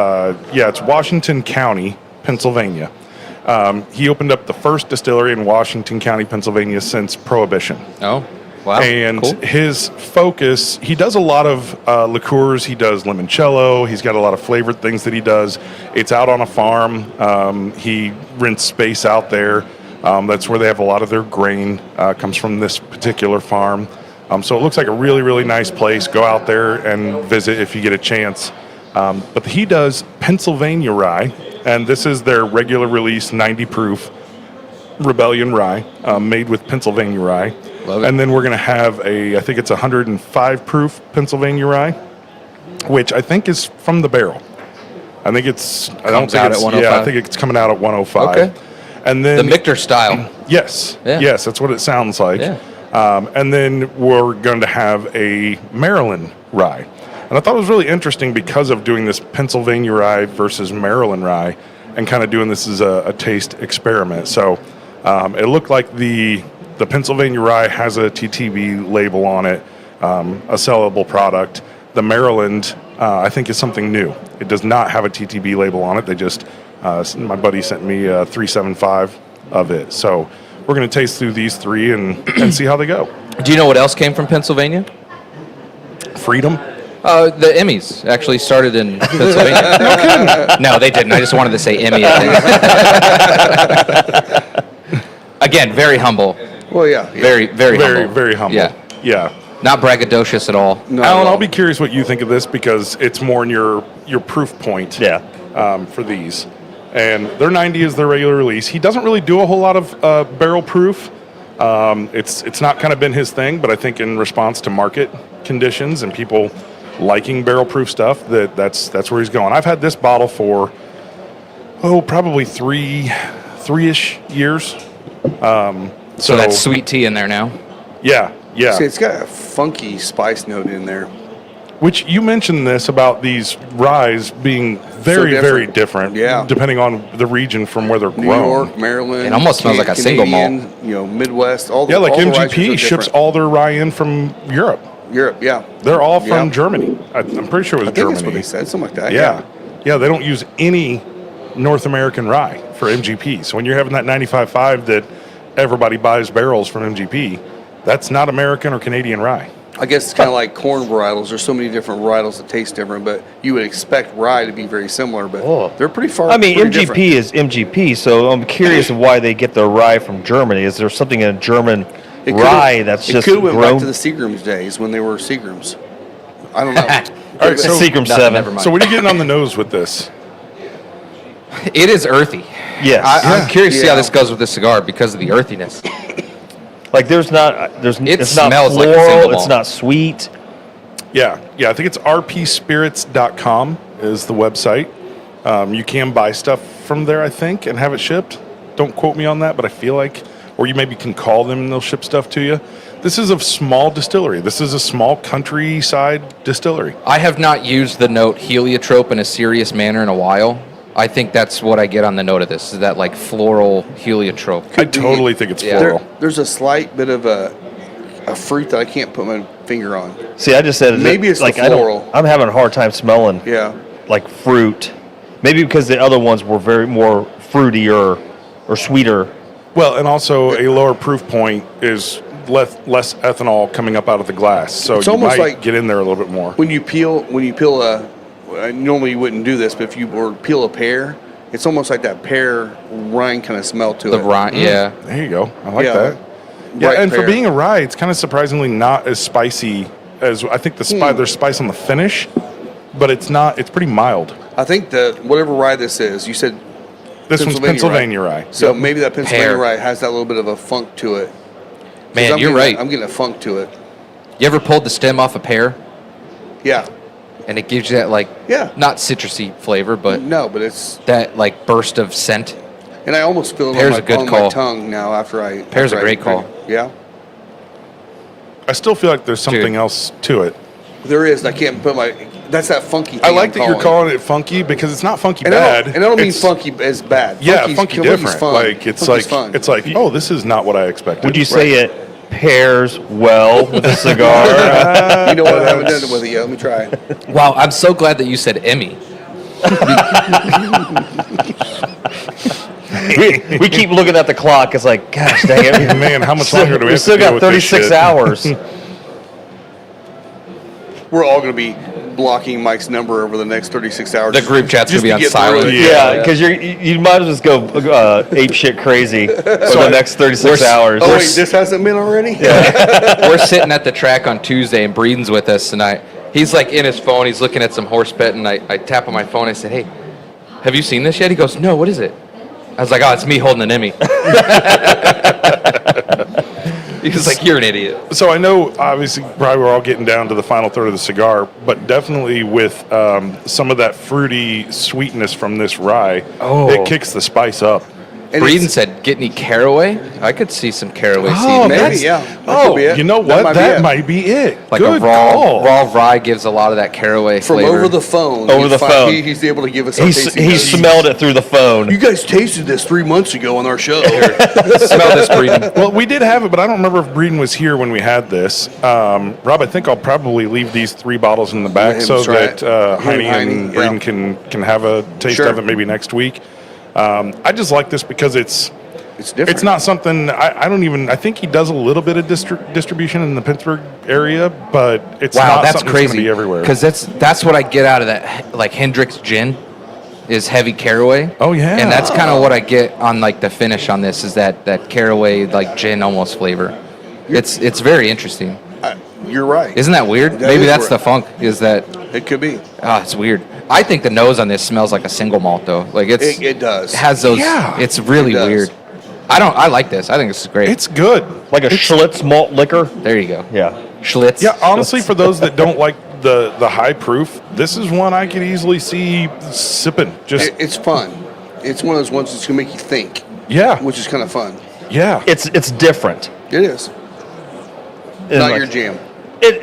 it's Washington County, Pennsylvania. He opened up the first distillery in Washington County, Pennsylvania since Prohibition. Oh, wow. And cool. his focus, he does a lot of liqueurs. He does limoncello. He's got a lot of flavored things that he does. It's out on a farm. He rents space out there. That's where they have a lot of their grain, comes from this particular farm. So it looks like a really, really nice place. Go out there and visit if you get a chance. But he does Pennsylvania rye, and this is their regular release 90 proof Rebellion rye, made with Pennsylvania rye. Love it. And then we're going to have I think it's 105 proof Pennsylvania rye, which I think is from the barrel. I think it's, Comes out at 105? Yeah, I think it's coming out at 105. Okay. And then The Michter style. Yes. Yeah. Yes, that's what it sounds like. Yeah. And then we're going to have a Maryland rye. And I thought it was really interesting because of doing this Pennsylvania rye versus Maryland rye and kind of doing this as a taste experiment. So it looked like the Pennsylvania rye has a TTB label on it, a sellable product. The Maryland, I think, is something new. It does not have a TTB label on it. They just, my buddy sent me 375 of it. So we're going to taste through these 3 and see how they go. Do you know what else came from Pennsylvania? Freedom. The Emmys actually started in Pennsylvania. No, they didn't. I just wanted to say Emmy. Again, very humble. Well, yeah. Very, very humble. Very humble. Yeah. Yeah. Not braggadocious at all. No, Alan, no. I'll be curious what you think of this because it's more in your proof point. Yeah. For these, and their 90 is their regular release. He doesn't really do a whole lot of barrel proof. It's not kind of been his thing, but I think in response to market conditions and people liking barrel proof stuff, that's where he's going. I've had this bottle for probably three-ish years. So that's sweet tea in there now. Yeah. See, it's got a funky spice note in there. Which you mentioned this about these ryes being very, different. very different. Yeah. Depending on the region from where they're New grown. York, Maryland. It almost smells like a single malt. Canadian, Midwest. All the Yeah, like all the rices MGP are ships different. all their rye in from Europe. Europe, yeah. They're all from Yeah. Germany. I'm pretty sure it was I think Germany. that's what they said, something like that. Yeah. Yeah, they don't use any North American rye for MGP. So when you're having that 95.5 that everybody buys barrels from MGP, That's not American or Canadian rye. I guess it's kind of like corn varietals. There's so many different varietals that taste different, but you would expect rye to be very similar, but they're pretty far. I mean, pretty MGP different. is MGP, so I'm curious of why they get their rye from Germany. Is there something in German rye that's just It could have went grown? back to the Seagram's days when they were Seagrams. I don't know. All right, so, Seagram Never 7. mind. so what are you getting on the nose with this? It is earthy. Yes. I'm curious to see how Yeah. this goes with this cigar because of the earthiness. Like it's not smells like a floral, single it's malt. not sweet. Yeah, I think it's rpspirits.com is the website. You can buy stuff from there, I think, and have it shipped. Don't quote me on that, but I feel like, or you maybe can call them and they'll ship stuff to you. This is a small distillery. This is a small countryside distillery. I have not used the note heliotrope in a serious manner in a while. I think that's what I get on the note of this, is that like floral heliotrope. I totally think it's Yeah. floral. There's a slight bit of a fruit that I can't put my finger on. See, I just said Maybe it's the like floral. I'm having a hard time smelling Yeah. like fruit. Maybe because the other ones were very more fruity or sweeter. Well, and also a lower proof point is less ethanol coming up out of the glass, so It's you almost might like- get in there a little bit more. When you peel a, normally you wouldn't do this, but if you were to peel a pear, it's almost like that pear rind kind of smell to The it. rind, yeah. There you go. I like Yeah. that. Yeah, Ripe and for pear. being a rye, it's kind of surprisingly not as spicy as I think there's spice on the finish, but it's not. It's pretty mild. I think whatever rye this is, you said This one's Pennsylvania rye. So Yep. maybe that Pennsylvania Pear. rye has that little bit of a funk to it. 'Cause Man, I'm you're getting right. I'm getting a funk to it. You ever pulled the stem off a pear Yeah. and it gives you that like, Yeah. not citrusy flavor, but No, but it's, that like burst of scent? and I almost feel it Pear's on, a good my call. tongue now after I. Pear's after a I great drink call. it. Yeah. I still feel like there's something Dude. else to it. There is. I can't put my. That's that funky thing. I like I'm that you're calling it funky because it's not funky And bad. I don't mean It's- funky as bad. Yeah, Funky's- funky funky's different. fun. Like it's Funky's like fun. it's like oh, this is not what I expected. Would you say it pairs well with a cigar? You know what? I haven't done it with it yet. Let me try it. Wow, I'm so glad that you said Emmy. we keep looking at the clock. It's like, gosh dang it. Man, how much longer do we We have still to deal got with this 36 shit? hours. We're all going to be blocking Mike's number over the next 36 hours. The group chat's just gonna be to on get through silent. it. Yeah, because you might as well just go ape shit crazy for the next 36 hours. Oh, wait, this hasn't been already? We're sitting at the track on Tuesday, and Breeden's with us tonight. He's like in his phone. He's looking at some horse bet, and I tap on my phone. I said, "Hey, have you seen this yet?" He goes, "No, what is it?" I was like, "Oh, it's me holding an Emmy." He was like, "You're an idiot." So I know, obviously, probably we're all getting down to the final third of the cigar, but definitely with some of that fruity sweetness from this rye, it kicks the spice up. And Breeden it's- said, "Get any caraway?" I could see some caraway Oh, seed. Maybe, that's- yeah. That Oh, could be it. you know That what? might be That it. might be it. Like Good a raw call. rye gives a lot of that caraway From flavor. over the phone. Over the phone. He's able to give us our He tasting notes. smelled it through the phone. You guys tasted this 3 months ago on our show. Smell this, Breeden. Well, we did have it, but I don't remember if Breeden was here when we had this. Rob, I think I'll probably leave these 3 bottles in the back Let him so try that it. Heine Heine, and yeah. Breeden can have a taste Sure. of it maybe next week. I just like this because it's different. It's not something I don't even. I think he does a little bit of distribution in the Pittsburgh area, but it's Wow, not that's something that's crazy. gonna be everywhere. Because that's what I get out of that, like Hendrick's gin, is heavy caraway. Oh, yeah. and that's kind of what I get on like the finish on this is that caraway like gin almost flavor. It's very interesting. You're right. Isn't that weird? That Maybe is that's weird. the funk. Is that? It could be. It's weird. I think the nose on this smells like a single malt though. Like It does. It has those. Yeah. It's really It does. weird. I like this. I think this is great. It's good. Like a Schlitz malt liquor. There you go. Yeah. Schlitz. Yeah, honestly, for those that don't like the high proof, this is one I could easily see sipping. Just It's fun. It's one of those ones that's going to make you think, yeah, which is kind of fun. yeah. It's different. It is. And Not like- your jam.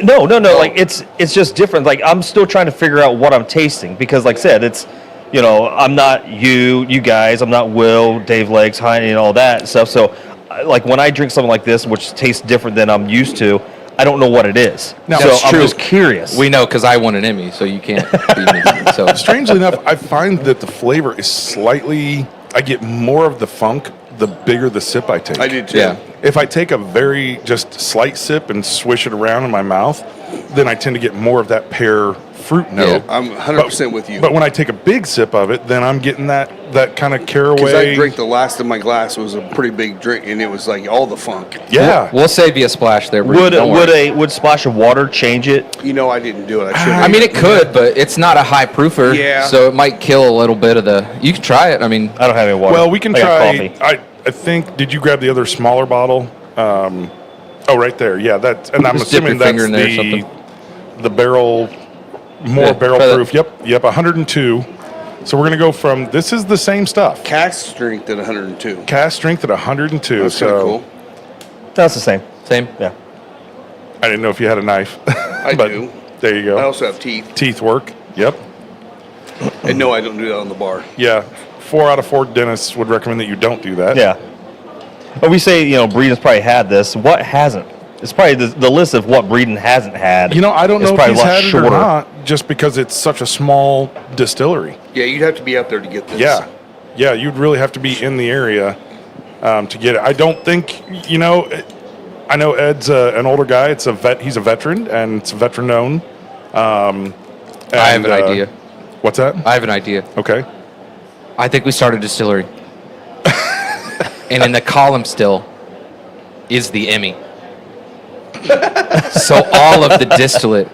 No. Like it's just different. Like I'm still trying to figure out what I'm tasting because, like I said, it's I'm not you guys. I'm not Will, Dave Legs, Heine, and all that stuff. So, like when I drink something like this, which tastes different than I'm used to, I don't know what it is. No, so that's I'm true. just curious. We know because I won an Emmy, so you can't beat me. So Strangely enough, I find that the flavor is slightly. I get more of the funk the bigger the sip I take. I do too. Yeah. If I take a very just slight sip and swish it around in my mouth, then I tend to get more of that pear fruit note. I'm 100% with you. But when I take a big sip of it, then I'm getting that kind of caraway. Because I drank the last of my glass, it was a pretty big drink, and it was like all the funk. Yeah. We'll save you a splash there, Bruce. Don't worry. Would splash of water change it? You know, I didn't do it. I should. I mean, it could, but it's not a high proofer. Yeah. So it might kill a little bit of the. You can try it. I mean, I don't have any water. Well, we can I got try. coffee. I think. Did you grab the other smaller bottle? Right there. Yeah, that's. And I'm Just dip assuming your finger that's in there or the barrel, more Yeah, barrel try that. proof. Yep. 102. So we're gonna go from. This is the same stuff. Cask strength at 102. Cast strength at 102. That's so kind of cool. That's the same. same. Yeah. I didn't know if you had a knife. I But do. There you go. I also have teeth. Teeth work. Yep. And no, I don't do that on the bar. Yeah. 4 out of 4 dentists would recommend that you don't do that. Yeah. But we say, Breeden's probably had this. What hasn't? It's probably the list of what Breeden hasn't had. I don't is know if probably he's a lot had it shorter. or not, just because it's such a small distillery. Yeah, you'd have to be out there to get this. Yeah, you'd really have to be in the area to get it. I don't think, I know Ed's an older guy. He's a veteran, and it's veteran known. I have an idea. What's that? I have an idea. Okay. I think we start a distillery. And in the column still is the Emmy. So all of the distillate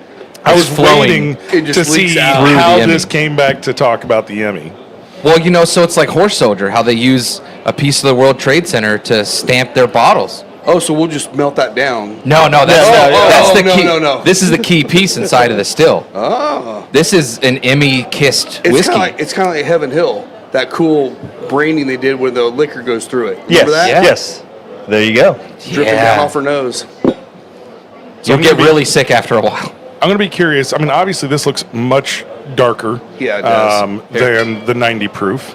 I is was flowing. waiting It just to leaks see out. Through how the this Emmy. came back to talk about the Emmy. Well, so it's like Horse Soldier, how they use a piece of the World Trade Center to stamp their bottles. Oh, so we'll just melt that down. No, that's the key. No. This is the key piece inside of the still. Oh. This is an Emmy-kissed whiskey. It's kind of like Heaven Hill, that cool branding they did where the liquor goes through it. Yes. Remember that? Yeah. Yes. There you go. Dripping down off her nose. You'll get really sick after a while. I'm going to be curious. I mean, obviously, this looks much darker Yeah, it does. than the 90 proof.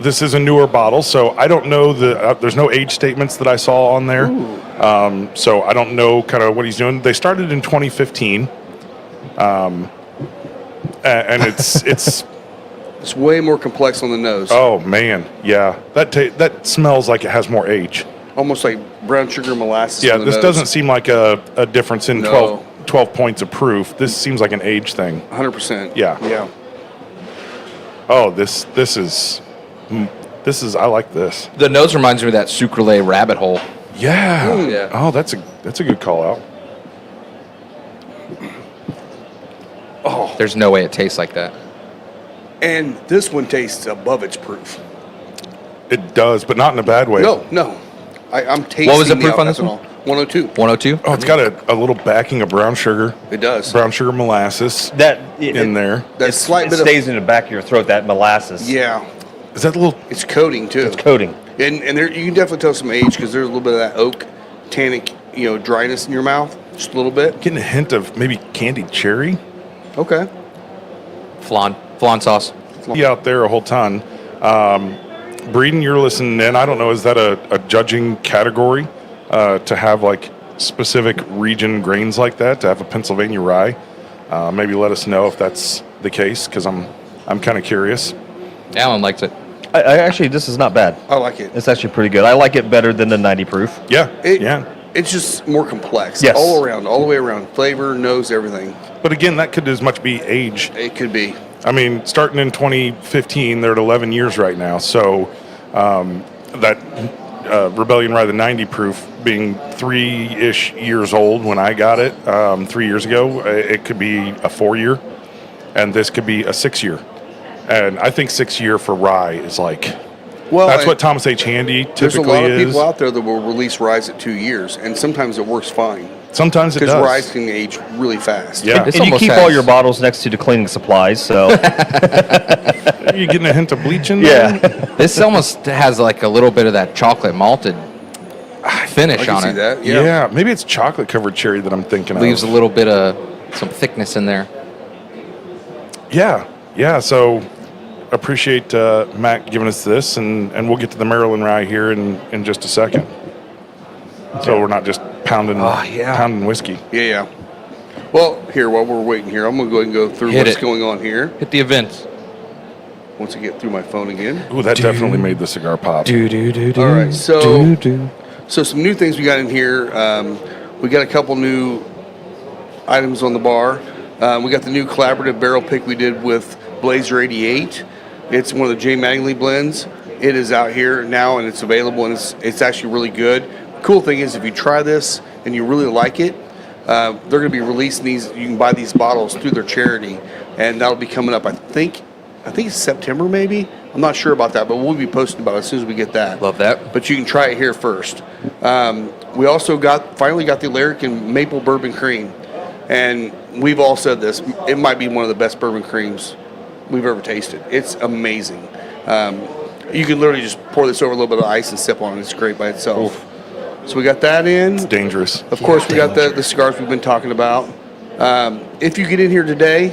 This is a newer bottle, so I don't know there's no age statements that I saw on there. So I don't know kind of what he's doing. They started in 2015, and it's It's way more complex on the nose. oh man, yeah, that smells like it has more age. Almost like brown sugar molasses. Yeah, on the this nose. doesn't seem like a difference in No. 12 points of proof. This seems like an age thing. 100%. Yeah. Yeah. Oh, this is I like this. The nose reminds me of that Sucrelay rabbit hole. Yeah. Yeah. Oh, that's a good call out. There's no way it tastes like that. And this one tastes above its proof. It does, but not in a bad way. No. I'm tasting What was the the proof on this alcohol. 102. 102? Oh, it's got a little backing of brown sugar. It does. Brown sugar molasses in there. That slight It bit stays in the back of your throat, that molasses. Yeah. Is that a little? It's coating too. It's coating. And there, you can definitely tell some age because there's a little bit of that oak tannic, dryness in your mouth, just a little bit. Getting a hint of maybe candied cherry. Okay. Flan sauce. Be out there a whole ton. Breeden, you're listening in. I don't know. Is that a judging category to have like specific region grains like that? To have a Pennsylvania rye? Maybe let us know if that's the case because I'm kind of curious. Alan likes it. I actually, this is not bad. I like it. It's actually pretty good. I like it better than the 90 proof. Yeah. Yeah. It's just more complex. Yes. All the way around. Flavor, nose, everything. But again, that could as much be age. It could be. I mean, starting in 2015, they're at 11 years right now. So that Rebellion Rye, the 90 proof, being 3-ish years old when I got it 3 years ago, it could be a 4-year, and this could be a 6-year. And I think 6-year for rye is like, that's what Thomas H. Handy typically is. There's a lot of people out there that will release ryes at 2 years, and sometimes it works fine. Sometimes it does. Because ryes can age really fast. Yeah. And you keep all your bottles next to the cleaning supplies, so. Are you getting a hint of bleach in there? Yeah. This almost has like a little bit of that chocolate malted finish I can on see it. that. Yeah. Maybe it's chocolate covered cherry that I'm thinking Leaves a of. little bit of some thickness in there. Yeah. So appreciate Matt giving us this, and we'll get to the Maryland rye here in just a second. So we're not just pounding whiskey. Yeah. Well, here, while we're waiting here, I'm going to go ahead and go through what's going on here. Hit the events. Once I get through my phone again. Ooh, that definitely made the cigar pop. All right, so So some new things we got in here. We got a couple new items on the bar. We got the new collaborative barrel pick we did with Blazer 88. It's one of the J. Magnley blends. It is out here now and it's available, and it's actually really good. Cool thing is, if you try this and you really like it, they're going to be releasing these. You can buy these bottles through their charity, and that'll be coming up. I think it's September, maybe. I'm not sure about that, but we'll be posting about it as soon as we get that. Love that. But you can try it here first. We also finally got the American Maple Bourbon Cream, and we've all said this. It might be one of the best bourbon creams we've ever tasted. It's amazing. You can literally just pour this over a little bit of ice and sip on it. It's great by itself. Oof. So we got that in. It's dangerous. Of course, we got the cigars we've been talking about. If you get in here today,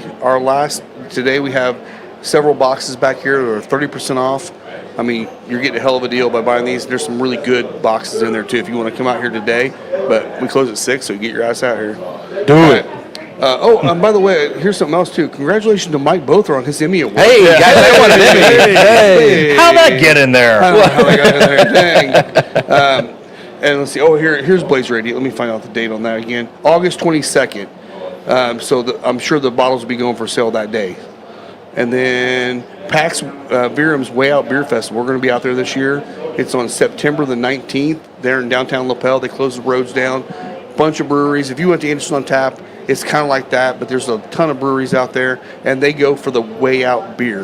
today we have several boxes back here that are 30% off. I mean, you're getting a hell of a deal by buying these. There's some really good boxes in there too if you want to come out here today. But we close at 6, so you get your ass out here. Do it. By the way, here's something else too. Congratulations to Mike Bothra on his Emmy award. Hey, guys, I want an Emmy. Hey. How'd that get in there? I don't know how they got in there. Dang. And let's see. Oh, here's Blazer 88. Let me find out the date on that again. August 22nd. I'm sure the bottles will be going for sale that day. And then Pax Virum's Way Out Beer Festival. We're going to be out there this year. It's on September the 19th there in downtown Lapel. They close the roads down. Bunch of breweries. If you went to Anderson on Tap, it's kind of like that, but there's a ton of breweries out there, and they go for the Way Out beer.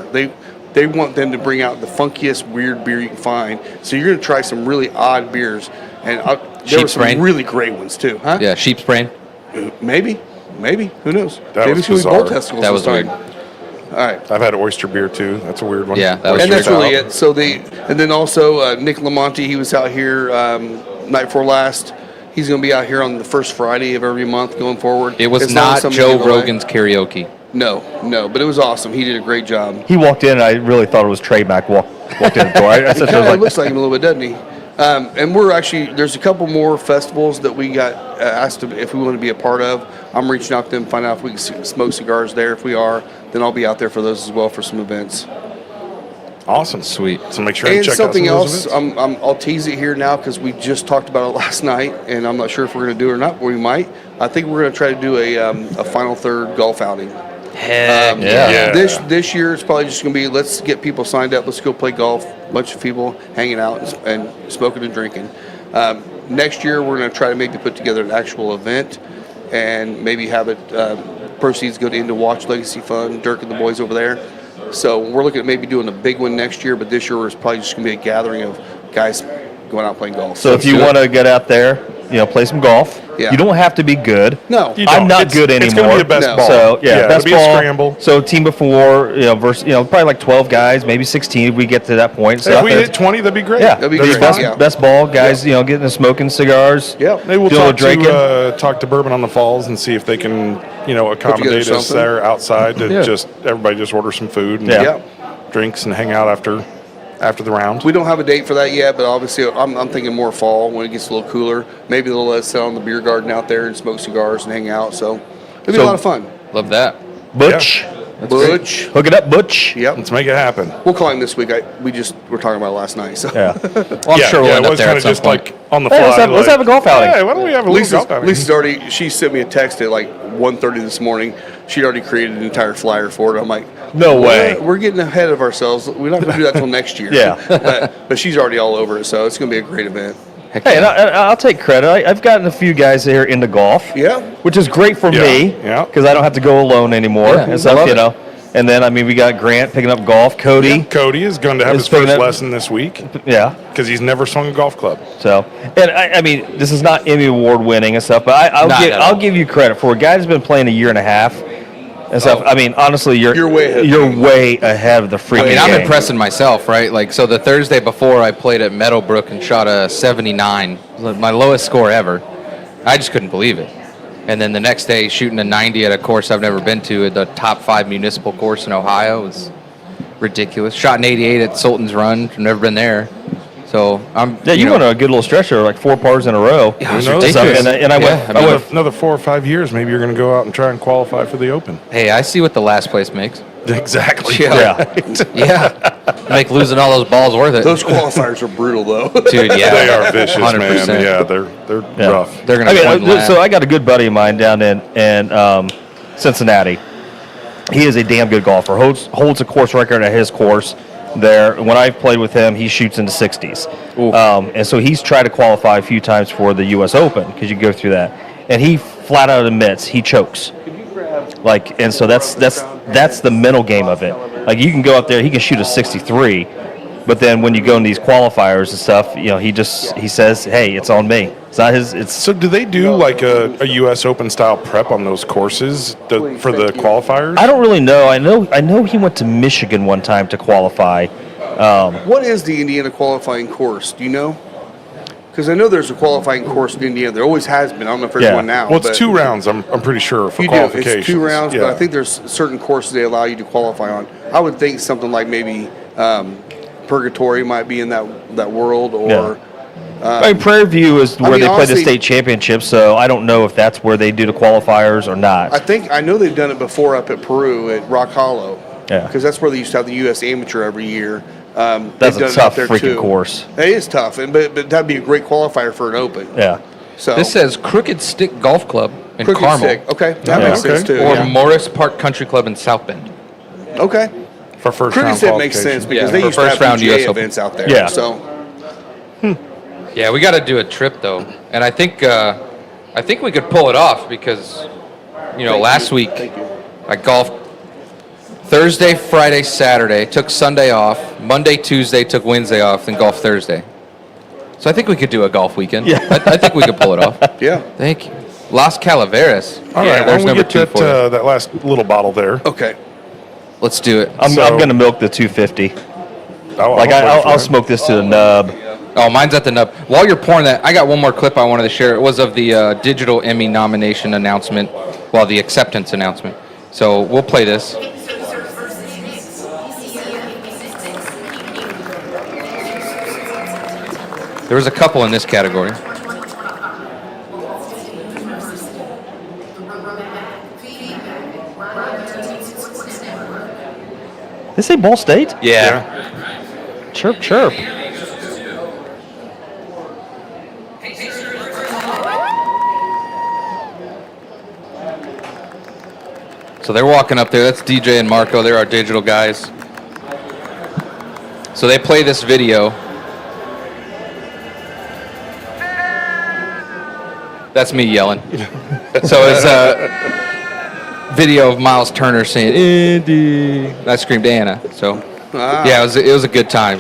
They want them to bring out the funkiest, weird beer you can find. So you're going to try some really odd beers. And there were some really great ones too, huh? Yeah, sheep's brain. Maybe. Who knows? That Maybe was it's going to be bizarre. bull testicles. That was this time. weird. All right. I've had oyster beer too. That's a weird one. Yeah, that was And that's Oyster really stout. it. So and then also Nick Lamonti, he was out here night before last. He's going to be out here on the first Friday of every month going forward. It was As long as not somebody Joe gave away. Rogan's karaoke. No, but it was awesome. He did a great job. He walked in, and I really thought it was Trey Mack walked in the door. I said, Kind of looks like him a little bit, doesn't he? And there's a couple more festivals that we got asked if we want to be a part of. I'm reaching out to them, find out if we can smoke cigars there. If we are, then I'll be out there for those as well for some events. Awesome. Sweet. So make sure you And check something out some of else, those events. I'll tease it here now because we just talked about it last night, and I'm not sure if we're going to do it or not, but we might. I think we're going to try to do a final third golf outing. Yeah. This year it's probably just going to be, let's get people signed up. Let's go play golf. A bunch of people hanging out and smoking and drinking. Next year we're going to try to maybe put together an actual event and maybe have it proceeds go to Into Watch Legacy Fund, Dirk and the boys over there. So we're looking at maybe doing a big one next year, but this year it's probably just going to be a gathering of guys going out playing golf. So if you want to get out there, play some golf. Yeah. You don't have to be good. No. You I'm don't. not It's- good anymore. It's going to be a best No. ball. So best it'll be ball. a scramble. So team of 4, versus probably like 12 guys, maybe 16 if we get to that point. So If we hit 20, that'd be great. yeah, That'd be that's great, best, yeah. best ball guys. Getting and smoking cigars. Yeah. Maybe we'll Doing a talk drinking. to talk to Bourbon on the Falls and see if they can, accommodate us something. there outside to Yeah. everybody just order some food and Yeah. drinks and hang out after the round. We don't have a date for that yet, but obviously I'm thinking more fall when it gets a little cooler. Maybe they'll let us sit on the beer garden out there and smoke cigars and hang out. So it'll be a lot of fun. Love that. Butch, Butch. hook it up, Butch. Yep. Let's make it happen. We'll call him this week. We were talking about it last night. So Yeah. Well, I'm sure we'll yeah, end it up was there kind at of some just point. like on the fly. Hey, let's have a golf outing. Hey, why don't we have a little golf outing? Lisa's already. She sent me a text at like 1:30 this morning. She'd already created an entire flyer for it. I'm like, No way. We're getting ahead of ourselves. We're not going to do that till next year. Yeah. but she's already all over it, so it's going to be a great event. Heck Hey, yeah. and I'll take credit. I've gotten a few guys here into golf. Yeah. Which is great for Yeah, me. yeah. Because I don't have to go alone anymore Yeah, and I stuff. love it. And then we got Grant picking up golf. Cody. Cody is going to have Is his first picking up- lesson this week Yeah. because he's never swung a golf club. So, and I mean, this is not Emmy Award winning and stuff, but Not at all. I'll give you credit for a guy who's been playing a year and a half and stuff. I mean, honestly, you're way ahead. You're way ahead of the freaking I mean, I'm game. impressing myself, right? Like, so the Thursday before, I played at Meadowbrook and shot a 79, my lowest score ever. I just couldn't believe it. And then the next day, shooting a 90 at a course I've never been to, at the top 5 municipal course in Ohio, was ridiculous. Shot an 88 at Sultan's Run. I've never been there. So I'm. Yeah, you know, went on a good little stretch there, like 4 pars in a row. Yeah, it was Who knows? ridiculous. And I went. Yeah, I mean, I went Another 4 or 5 years, maybe you're going to go out and try and qualify for the Open. Hey, I see what the last place makes. Exactly. yeah. Yeah. Make losing all those balls worth it. Those qualifiers are brutal, though. Dude, yeah. They are vicious, 100%. man. Yeah, they're rough. They're going to So I got a good buddy of mine down in Cincinnati. He is a damn good golfer. Holds a course record at his course there. When I've played with him, he shoots in the 60s. And so he's tried to qualify a few times for the U.S. Open because you go through that. And he flat out admits he chokes. And so that's the mental game of it. Like, you can go up there, he can shoot a 63, but then when you go in these qualifiers and stuff, he says, "Hey, it's on me." It's not his. It's So do they do like a U.S. Open style prep on those courses for the qualifiers? I don't really know. I know he went to Michigan one time to qualify. What is the Indiana qualifying course? Do you know? Because I know there's a qualifying course in Indiana. There always has been. I don't know if there's one now. Well, it's but 2 rounds. I'm pretty sure for you do. qualifications. It's 2 rounds, Yeah. but I think there's certain courses they allow you to qualify on. I would think something like maybe Purgatory might be in that world, or Prairie View is where they play the honestly, state championship, so I don't know if that's where they do the qualifiers or not. I know they've done it before up at Peru at Rock Hollow. Yeah. Because that's where they used to have the U.S. Amateur every year. That's a tough freaking course. It is tough, but that'd be a great qualifier for an Open. Yeah. So This says Crooked Stick Golf Club in Crooked Carmel. Stick. Okay, that makes sense too. Or yeah. Morris Park Country Club in South Bend. Okay. For first Crooked round Stick makes sense qualifications. because Yeah, they for used to first have round PGA US Open. events out there. Yeah. So Yeah, we got to do a trip though, and I think we could pull it off because, last week I golfed Thursday, Friday, Saturday, took Sunday off, Monday, Tuesday, took Wednesday off, then golf Thursday. So I think we could do a golf weekend. Yeah. I think we could pull it off. yeah. Thank you. Las Calaveras. All Yeah, right, there's why don't we number get 2 for you. that last little bottle there. Okay. Let's do it. I'm going to milk the 250. I'll smoke this to the nub. Oh, mine's at the nub. While you're pouring that, I got one more clip I wanted to share. It was of the digital Emmy nomination announcement, the acceptance announcement. So we'll play this. There was a couple in this category. They say Ball State? Yeah. Chirp, chirp. So they're walking up there. That's DJ and Marco. They're our digital guys. So they play this video. That's me yelling. So it's a video of Miles Turner saying, Andy. I screamed Anna. So, yeah, it was a good time.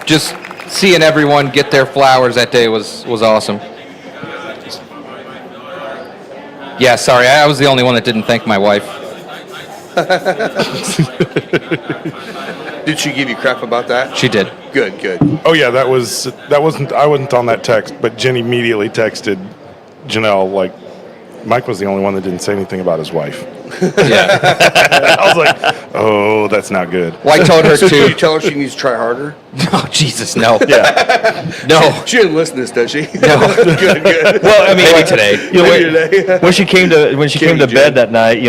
Just seeing everyone get their flowers that day was awesome. Yeah, sorry, I was the only one that didn't thank my wife. Did she give you crap about that? She did. Good, good. Oh yeah, I wasn't on that text, but Jen immediately texted Janelle like, Mike was the only one that didn't say anything about his wife. Yeah. I was like, oh, that's not good. Well, I told her So did too. you tell her she needs to try harder? Oh, Jesus, no. Yeah. No. She didn't listen to this, does she? No. Good, good. Well, I mean, Maybe today. Maybe today. when she came to bed that night,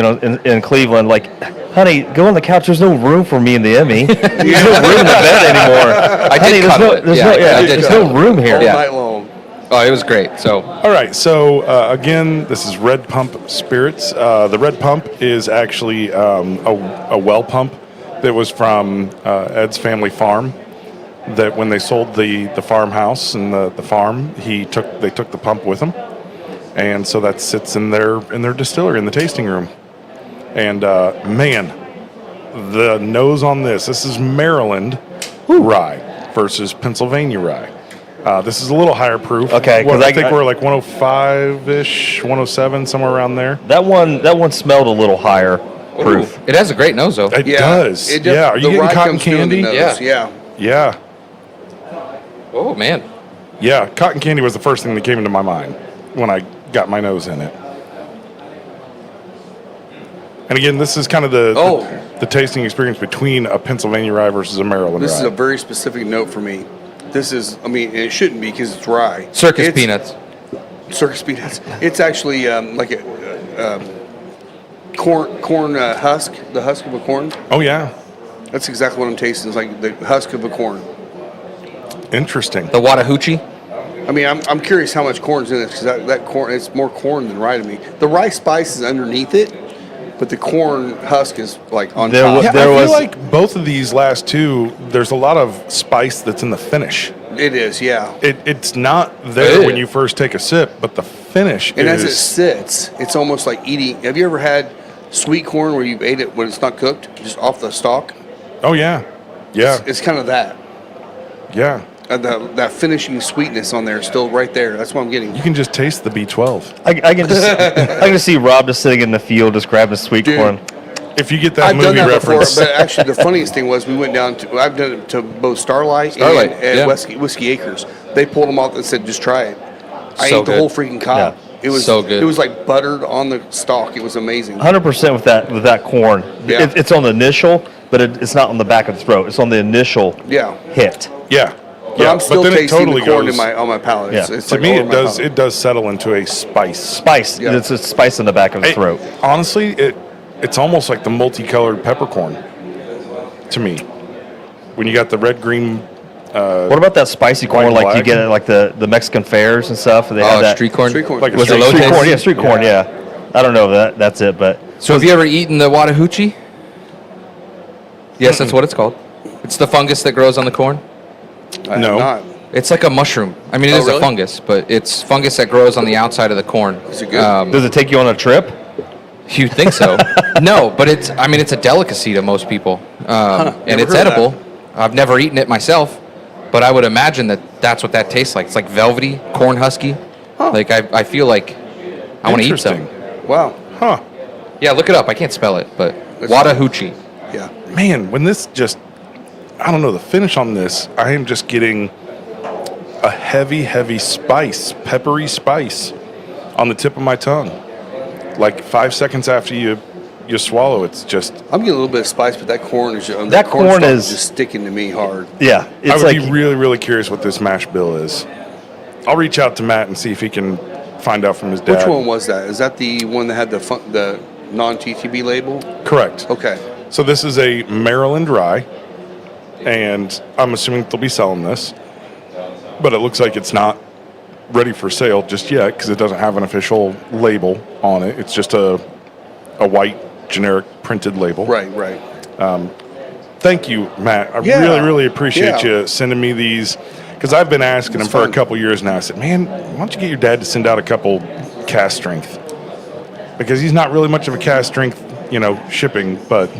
in Cleveland, like, honey, go on the couch. There's no room for me in the Emmy. There's no room in the bed anymore. I did cuddle it. There's no room here. All Yeah. night long. Oh, it was great. So, All right, so again, this is Red Pump Spirits. The Red Pump is actually a well pump that was from Ed's family farm. That when they sold the farmhouse and the farm, they took the pump with them, and so that sits in their distillery in the tasting room. And man, the nose on this is Maryland rye versus Pennsylvania rye. This is a little higher proof. Okay, 'cause I think we're like 105-ish, 107, somewhere around there. That one smelled a little higher proof. ooh, it has a great nose, though. It Yeah, does. it does. Yeah, are you The getting rye cotton comes through in the candy? nose, Yeah. Yeah. Yeah, Oh, man. yeah. Cotton candy was the first thing that came into my mind when I got my nose in it. And again, this is kind of the tasting experience between a Pennsylvania rye versus a Maryland This rye. is a very specific note for me. This is, it shouldn't be because it's rye. Circus It's- peanuts. Circus peanuts. It's actually like a corn husk, the husk of a corn. Oh yeah, That's exactly what I'm tasting. It's like the husk of a corn. Interesting. The Chattahoochee. I mean, I'm curious how much corn's in it because that corn, it's more corn than rye to me. The rye spice is underneath it, but the corn husk is like on top. Yeah, I feel like both of these last two, there's a lot of spice that's in the finish. It is, yeah. It's not there when you first take a sip, but the finish and is... as it sits, it's almost like eating. Have you ever had sweet corn where you've ate it when it's not cooked, just off the stalk? Oh, yeah. Yeah. It's kind of that. Yeah. That finishing sweetness on there is still right there. That's what I'm getting. You can just taste the B12. I can just see Rob just sitting in the field, just grabbing sweet corn. If you get that I've movie done that reference. before, but actually the funniest thing was we went down to, I've done it to both Starlight and Whiskey Acres. They pulled them off and said, just try it. I ate the whole freaking cob. Yeah. It was so good. It was like buttered on the stalk. It was amazing. 100% with that corn. Yeah. It's on the initial, but it's not on the back of the throat. It's on the initial hit. Yeah. But I'm still then tasting totally the corn goes, on my palate. Yeah. It's to like me, all over my palate. it does settle into a spice. Spice. Yeah. It's a spice in the back of the throat. Honestly, it's almost like the multicolored peppercorn to me. When you got the red, green. What about that spicy corn like you get at like the Mexican fairs and stuff? They have that street corn. Street corn. Like a Was it street low corn. taste? Yeah, street corn. Yeah. I don't know that's it, but So have you ever eaten the Chattahoochee? Yes, that's what it's called. It's the fungus that grows on the corn. I have No. not. It's like a mushroom. I mean, it is really? a fungus, but it's fungus that grows on the outside of the corn. Is it good? does it take you on a trip? You think so? No, but it's a delicacy to most people, and never it's heard of edible. I've never eaten it myself, but I would imagine that's what that tastes like. It's like velvety corn husky. Like I feel like I want to eat some. Interesting. Wow. Huh. Yeah, look it up. I can't spell it, but That's Chattahoochee. Yeah. Man, when this just, I don't know, the finish on this, I am just getting a heavy spice, peppery spice on the tip of my tongue. Like 5 seconds after you swallow, it's just... I'm getting a little bit of spice, but that corn is That the corn stalk is- just sticking to me hard. Yeah. I It's would like be really curious what this mash bill is. I'll reach out to Matt and see if he can find out from his dad. Which one was that? Is that the one that had the non-TTB label? Correct. Okay. So this is a Maryland rye, and I'm assuming they'll be selling this, but it looks like it's not ready for sale just yet because it doesn't have an official label on it. It's just a white generic printed label. Right. Thank you, Matt. I Yeah. really appreciate Yeah. you sending me these because I've been asking him for fun. a couple years now. I said, man, why don't you get your dad to send out a couple cast strength? Because he's not really much of a cast strength, shipping, but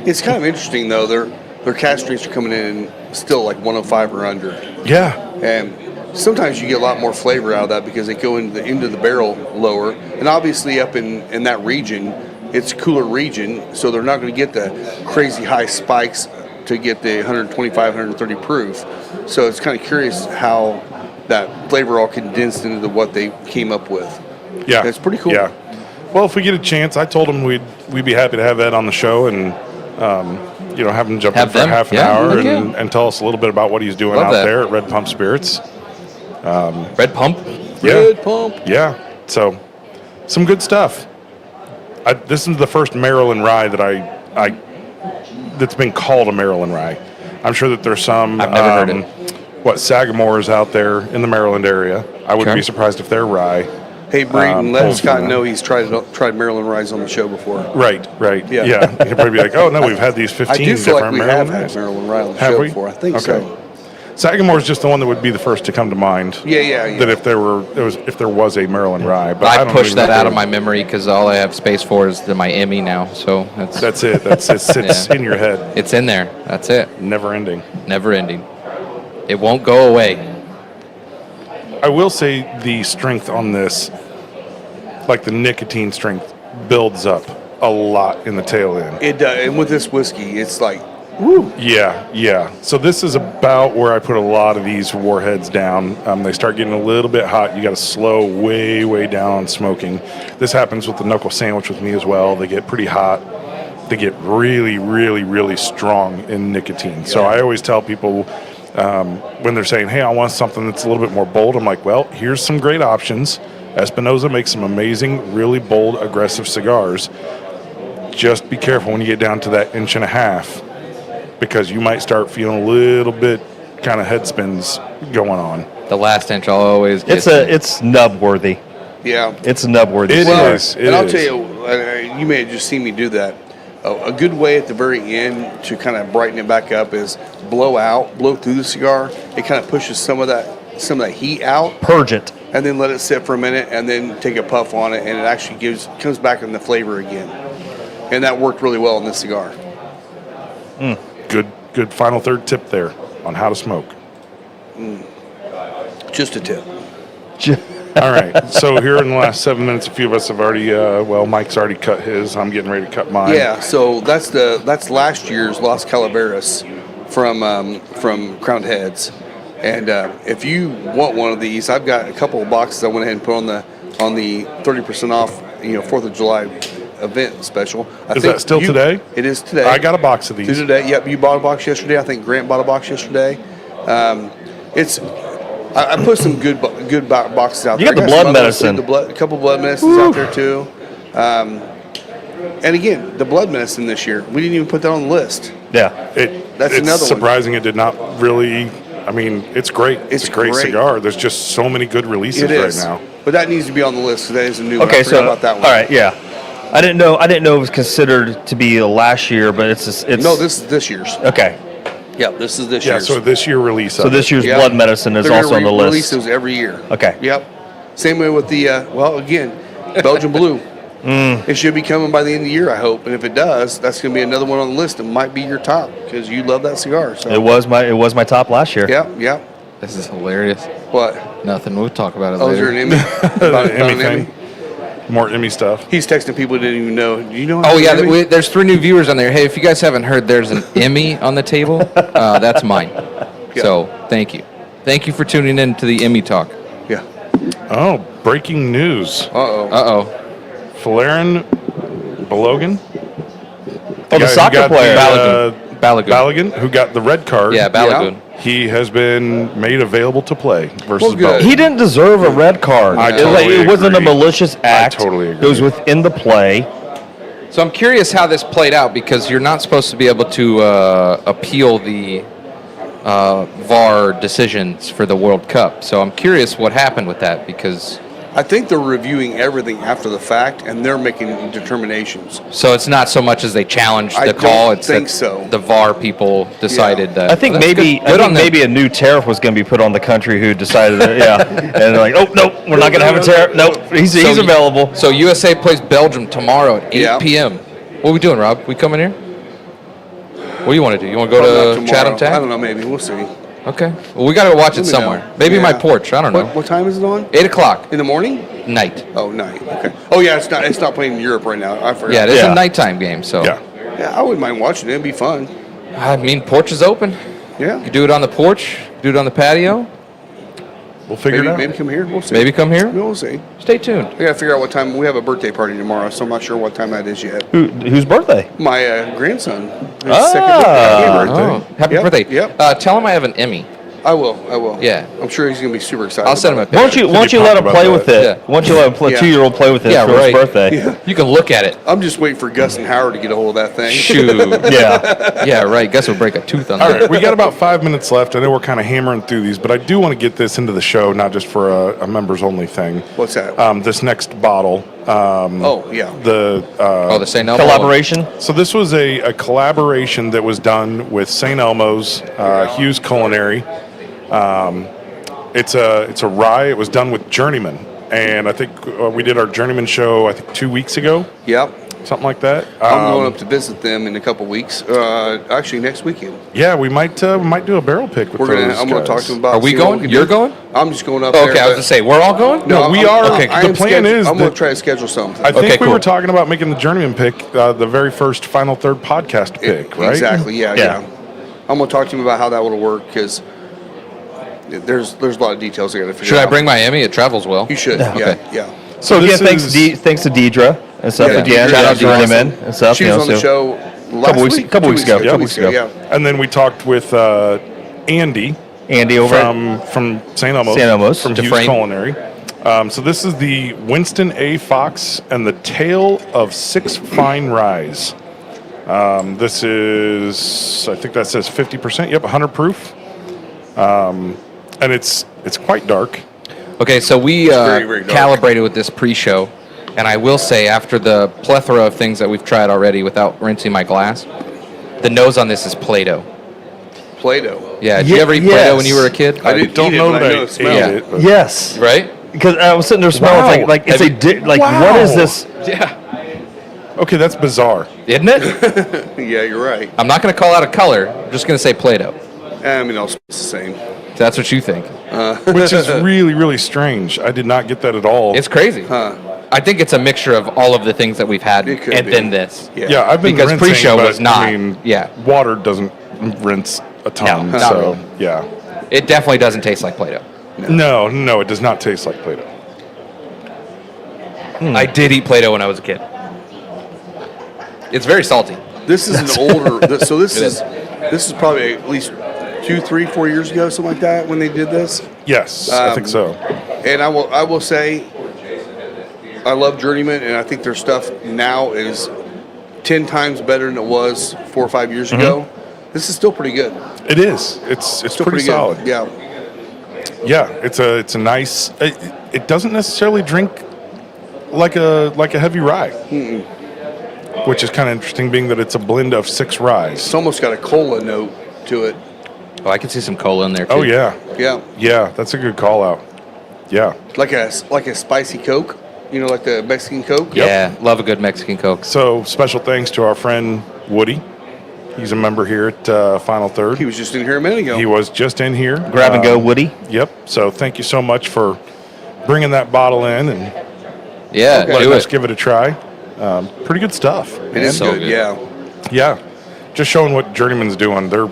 It's kind of interesting though. Their cast strengths are coming in still like 105 or under, yeah. and sometimes you get a lot more flavor out of that because they go into the barrel lower, and obviously up in that region, it's a cooler region, so they're not going to get the crazy high spikes to get the 125, 130 proof. So it's kind of curious how that flavor all condensed into what they came up with. Yeah, It's pretty cool. Yeah. Well, if we get a chance, I told him we'd be happy to have Ed on the show and have him jump in for them. half an Yeah, hour heck and tell us a little bit about what he's doing Love out that. there at Red Pump Spirits. Red Pump. Yeah. Red Pump. Yeah. So, some good stuff. This is the first Maryland rye that that's been called a Maryland rye. I'm sure that there's some. I've never heard it. Sagamore is out there in the Maryland area. I wouldn't Okay. be surprised if they're rye. Hey, Breeden, let pulls Scott from know he's tried Maryland Ryes on the show before. Right. Yeah. Yeah. He'll probably be like, oh, no, we've had these 15 I do feel like different we have Maryland had ryes. Maryland Rye on the Have show we? before. I think Okay. so. Sagamore is just the one that would be the first to come to mind. Yeah. That if there was a Maryland rye, but I I don't pushed really that out know. of my memory because all I have space for is my Emmy now. So That's it. It sits Yeah. in your head, it's in there. That's it. never ending. Never ending. It won't go away. I will say the strength on this, like the nicotine strength, builds up a lot in the tail end. It does. And with this whiskey, it's like, Yeah. So this is about where I put a lot of these warheads down. They start getting a little bit hot. You got to slow way down on smoking. This happens with the knuckle sandwich with me as well. They get pretty hot. They get really strong in nicotine. So I always tell people when they're saying, hey, I want something that's a little bit more bold, I'm like, well, here's some great options. Espinosa makes some amazing, really bold, aggressive cigars. Just be careful when you get down to that 1.5 inches. because you might start feeling a little bit kind of head spins going on. The last inch I'll always get. It's nub worthy. Yeah. It's a nub worthy. It Well, is. and I'll tell you, you may have just seen me do that. A good way at the very end to kind of brighten it back up is blow through the cigar. It kind of pushes some of that heat out. Purge it. And then let it sit for a minute, and then take a puff on it, and it actually comes back in the flavor again. And that worked really well in this cigar. Good final third tip there on how to smoke. Just a tip. All right. So here in the last 7 minutes, a few of us have already. Mike's already cut his. I'm getting ready to cut mine. Yeah. So that's last year's Las Calaveras from Crowned Heads, and if you want one of these, I've got a couple of boxes I went ahead and put on the 30% off 4th of July event special. Is that still today? It is today. I got a box of these. Today. Yep. You bought a box yesterday. I think Grant bought a box yesterday. I put some good boxes out there. You got the blood medicine. A couple blood medicines out there too. And again, the blood medicine this year, we didn't even put that on the list. Yeah. That's it's another one. surprising it did not really. I mean, it's great. It's a great cigar. There's just so many good releases right now. But that needs to be on the list because that is a new one. Okay, I forgot so about that one. all right, yeah. I didn't know it was considered to be last year, but it's No, this is this year's. okay. Yeah, this is this Yeah. year's. So this year release. So this year's Yeah. blood medicine is They're also on gonna the list. Release those every year. Okay. Yep. Same way with the again, Belgian Blue. It should be coming by the end of the year, I hope. And if it does, that's going to be another one on the list. It might be your top because you love that cigar. So. It was my top last year. Yep. Yep. This is hilarious. What? Nothing. We'll talk about it Oh, is there later. an Emmy? About Emmy an thing. More Emmy stuff. He's texting people who didn't even know. Do you know? Oh yeah, Emmy? there's 3 new viewers on there. Hey, if you guys haven't heard, there's an Emmy on the table. That's mine. So thank you for tuning in to the Emmy talk. Yeah. Oh, breaking news. Uh-oh. Falarin Balogun. Oh, the soccer player. Balogun, who got the red card. Yeah, Balogun. He has been made available to play versus Well, good. Balogun. He didn't deserve a red card. I totally It wasn't a agree. malicious act. totally agree. It was within the play. So I'm curious how this played out because you're not supposed to be able to appeal the VAR decisions for the World Cup. So I'm curious what happened with that because. I think they're reviewing everything after the fact, and they're making determinations. So it's not so much as they challenged I the call; don't it's think that so. the VAR people decided that. I think Well, that's maybe good on them. maybe a new tariff was going to be put on the country who decided that. Yeah, and they're like, oh no, we're not going to have a tariff. Nope, he's available. So USA plays Belgium tomorrow at 8 Yeah. p.m. What are we doing, Rob? We coming here? What do you want to do? You want to Probably go not to tomorrow. Chatham Tag? I don't know. Maybe we'll see. Okay. Well, we got to watch it Let me somewhere. know. Maybe my Yeah. porch. I don't know. What time is it on? 8 o'clock In the morning? night. Oh, night. Okay. Oh yeah, it's not playing in Europe right now. I forgot. Yeah, it is Yeah. a nighttime game. So Yeah. Yeah, I wouldn't mind watching it. It'd be fun. I mean, porch is open. Yeah. You do it on the porch. Do it on the patio. We'll figure Maybe, it out. maybe come here. We'll see. Maybe come here. We'll see. Stay tuned. I gotta figure out what time. We have a birthday party tomorrow, so I'm not sure what time that is yet. Whose birthday? My grandson. His Ah. second birthday. Happy birthday. Oh, happy Yep, birthday. Yep. Tell him I have an Emmy. I will. Yeah. I'm sure he's gonna be super excited. I'll send him a about picture. Why don't you you let talk him about play that? with it? Yeah. Why don't you let a Yeah. 2-year-old play with it Yeah, for right. his birthday? Yeah. You can look at it. I'm just waiting for Gus and Howard to get a hold of that thing. Shoot. Yeah. Yeah, right. Guess we'll break a tooth on All that. right, we got about 5 minutes left. I know we're kind of hammering through these, but I do want to get this into the show, not just for a members only thing. What's that? This next bottle. Oh yeah. The The St. Elmo Collaboration. So this was a collaboration that was done with St. Elmo's, Hughes Culinary. It's a rye. It was done with Journeyman, and I think we did our Journeyman show 2 weeks ago, Yep. something like that. I'm going up to visit them in a couple weeks. Actually, next weekend. Yeah, we might do a barrel pick with those I'm gonna talk guys. to them about. Are we seeing what going? can You're do. going? I'm just going up there. Okay, I was but- going to say, we're all going? No, we are. Okay, The plan is I'm going that to try to schedule something. I think Okay, we cool. were talking about making the Journeyman pick the very first final third podcast pick, right? Exactly. Yeah. Yeah. I'm going to talk to him about how that would work because there's a lot of details I got to figure Should out. I bring my Emmy? It travels well. You should. Yeah. Yeah. Okay. Yeah. So this again, is- thanks to Deidre and stuff Yeah, again. Deidre, Shout out she's to Journeyman awesome. and stuff. She you was know, on the so- show last week. couple weeks ago. Yeah. And then we talked with Andy Andy over at from St. Elmo's, St. Elmo's. from Hughes Dufresne. Culinary. So this is the Winston A. Fox and the Tale of Six Fine Ryes. This is, I think that says 50%. Yep, 100 proof. And it's quite dark. Okay, so we very, very dark. calibrated with this pre-show, and I will say, after the plethora of things that we've tried already without rinsing my glass, the nose on this is Play-Doh. Play-Doh. Yeah, did you ever eat yes. Play-Doh when you were a kid? I didn't Don't eat know it, but that I know I it smells. Yeah. ate it. But Yes. Right? Because I was sitting there smelling Wow. like it's Have a like what is this? Yeah. Okay, that's bizarre. Isn't it? Yeah, you're right. I'm not going to call out a color. I'm just going to say Play-Doh. I mean, it's the same. That's what you think. Which is really, really strange. I did not get that at all. It's crazy. I think it's a mixture of all of the things that we've had It could and be. then this. yeah, I've been Because rinsing, pre-show but, was not. I mean, Yeah. water doesn't rinse a ton. No, not so, really. yeah. It definitely doesn't taste like Play-Doh. No, it does not taste like Play-Doh. I did eat Play-Doh when I was a kid. It's very salty. This is an older. So this is probably at least 2, 3, 4 years ago, something like that, when they did this. Yes, I think so. And I will say, I love Journeyman, and I think their stuff now is 10 times better than it was 4 or 5 years ago. This is still pretty good. It is. It's Still pretty solid. good. Yeah. Yeah, it's a nice. It doesn't necessarily drink like a heavy rye, which is kind of interesting, being that it's a blend of 6 ryes. It's almost got a cola note to it. Oh, I can see some cola in there, too. Oh yeah, Yeah. that's a good call out. Yeah. Like a spicy Coke. You know, like the Mexican Coke. Yeah, love a good Mexican Coke. So special thanks to our friend Woody. He's a member here at Final Third. He was just in here a minute ago. He was just in here. Grab and go, Woody. Yep. So thank you so much for bringing that bottle in and Yeah, letting do us it. give it a try. Pretty good stuff. It is so good. good. Yeah. Yeah. Just showing what Journeyman's doing. They're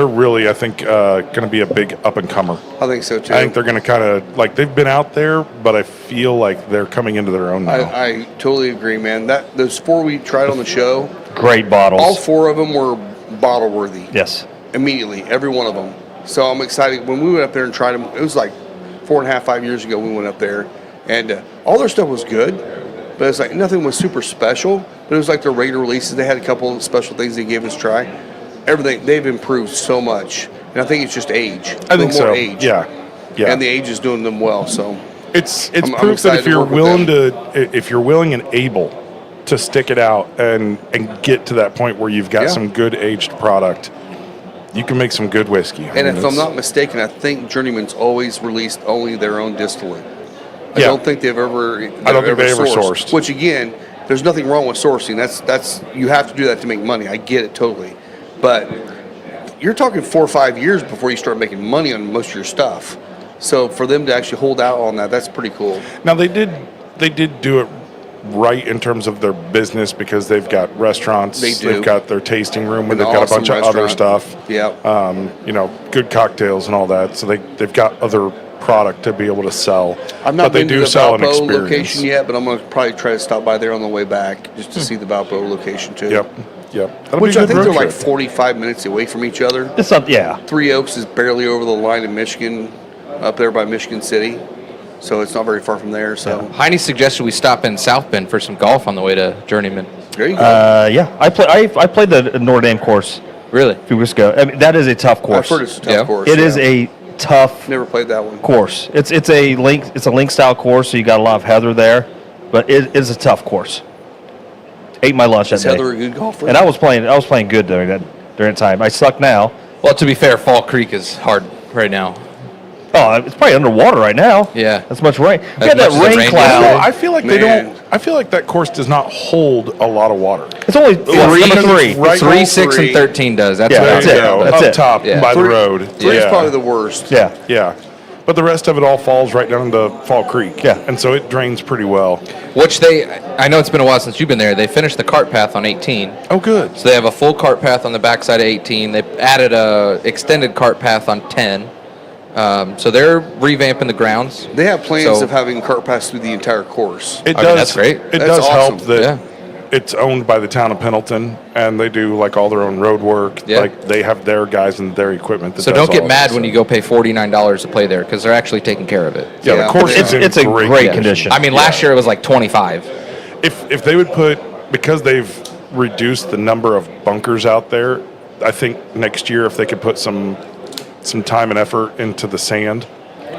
really, I think, going to be a big up and comer. I think so too. I think they're going to kind of like, they've been out there, but I feel like they're coming into their own now. I totally agree, man. Those 4 we tried on the show, Great bottles. all 4 of them were bottle worthy. Yes. Immediately, every one of them. So I'm excited. When we went up there and tried them, it was like 4.5, 5 years ago we went up there, and all their stuff was good, but it's like nothing was super special. But it was like their regular releases. They had a couple of special things they gave us a try. Everything, they've improved so much, and I think it's just age. I think more so. Age. Yeah. And the age is doing them well. So It's I'm proof that excited if to you're work with willing them. if you're willing and able to stick it out and get to that point where you've got Yeah. some good aged product, you can make some good whiskey. And if I'm not mistaken, I think Journeyman's always released only their own distillate. I Yeah. don't think they've ever. I don't think they ever sourced. Which again, there's nothing wrong with sourcing. That's you have to do that to make money. I get it totally, but you're talking 4 or 5 years before you start making money on most of your stuff. So for them to actually hold out on that, that's pretty cool. Now they did do it right in terms of their business, because they've got restaurants, They do. they've got their tasting room, and An they've got a awesome bunch of other restaurant. stuff. Yeah. Good cocktails and all that. So they've got other product to be able to sell. I've not but they been to do the sell an Valpo experience. location yet, but I'm going to probably try to stop by there on the way back just to see the Valpo location too. Yep. That'll Which be a I good think road they're like trip. 45 minutes away from each other. It's not. Yeah. Three Oaks is barely over the line in Michigan, up there by Michigan City. So it's not very far from there. So Heine suggested we stop in South Bend for some golf on the way to Journeyman. there you go. Yeah. I played the Notre Dame course Really? a few weeks ago. I mean, that is a tough I've course. heard it's a tough Yeah. course. It is yeah. a tough Never played that one. course. It's a link style course, so you got a lot of heather there, but it is a tough course. Ate my lunch Is that day, Heather a good golfer? and I was playing good during that time. I suck now. Well, to be fair, Fall Creek is hard right now. Oh, it's probably underwater right now. Yeah. That's much rain. You As got that much as the rain rain cloud. No, I feel like they Man. don't. I feel like that course does not hold a lot of water. It's only Three- number 3. right- 3, 6, and three. 13 does. That's Yeah, what that's I it. know. That's up it. top Yeah. by the Three- road. Three's yeah. probably the worst. Yeah. Yeah. But the rest of it all falls right down to Fall Creek. Yeah. And so it drains pretty well. Which I know it's been a while since you've been there. They finished the cart path on 18. Oh, good. So they have a full cart path on the backside of 18. They added a extended cart path on 10. So they're revamping the grounds. They have plans So- of having cart pass through the entire course. It I does. mean, that's great. It That's does help awesome. that Yeah. it's owned by the town of Pendleton, and they do like all their own road work. Yeah. Like they have their guys and their equipment. That So does don't get all mad that when you stuff. go pay $49 to play there, because they're actually taking care of it. Yeah, Yeah. the course It's is in it's a great Yeah. condition. I mean, last year it was like 25. If they would put, because they've reduce the number of bunkers out there. I think next year, if they could put some time and effort into the sand,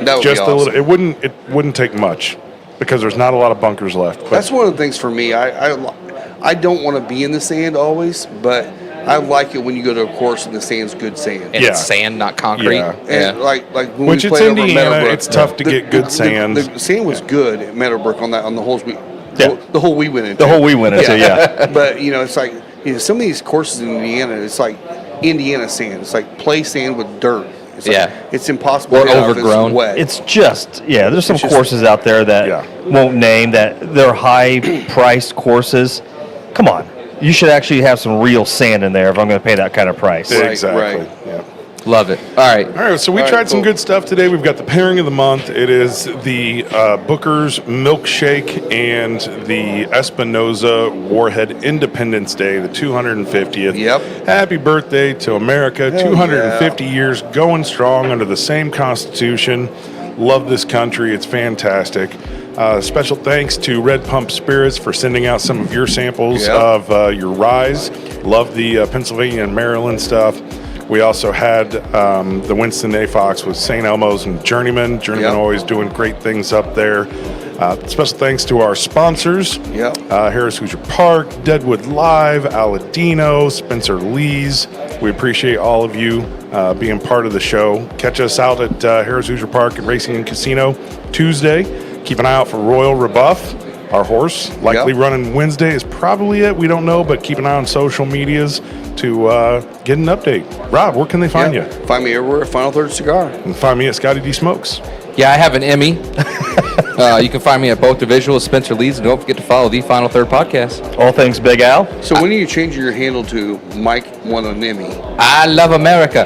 That would just be a awesome. little, it wouldn't take much because there's not a lot of bunkers left. But That's one of the things for me. I don't want to be in the sand always, but I like it when you go to a course and the sand's good sand. And it's sand, not concrete. Yeah. And like when Which we it's played over Indiana, Meadowbrook, it's tough to get good sand. The sand was good at Meadowbrook on the holes we Yeah. the hole we went into. The hole we went into, yeah. But it's like some of these courses in Indiana, it's like Indiana sand. It's like play sand with dirt. It's like, it's impossible. Or to get out if overgrown. It's wet. It's just, there's some It's just- courses out there that Yeah. won't name that they're high-priced courses. Come on. You should actually have some real sand in there if I'm going to pay that kind of price. Right, Exactly. right. Yeah. Love it. All right. All right, so we All right, tried some cool. good stuff today. We've got the pairing of the month. It is the Booker's Milkshake and the Espinosa Warhead Independence Day, the 250th. Yep. Happy birthday to America. Hell 250 years going strong under the same Constitution. Love this country. It's fantastic. Special thanks to Red Pump Spirits for sending out some of your samples Yep. of your Rise. Love the Pennsylvania and Maryland stuff. We also had the Winston A. Fox with St. Elmo's and Journeyman. Journeyman Yep. always doing great things up there. Special thanks to our sponsors, Yep. Harris Hoosier Park, Deadwood Live, Aladino, Spencer Lee's. We appreciate all of you being part of the show. Catch us out at Harris Hoosier Park and Racing and Casino Tuesday. Keep an eye out for Royal Rebuff. Our horse, likely Yep. running Wednesday, is probably it. We don't know, but keep an eye on social medias to get an update. Rob, where can they find Yeah. Find me everywhere at Final Third Cigar. you? And find me at Scotty D Smokes. Yeah, I have an Emmy. You can find me at both the Visual Spencer Leeds, and don't forget to follow the Final Third podcast. All things Big Al. So when are you changing your handle to Mike won an Emmy? I love America.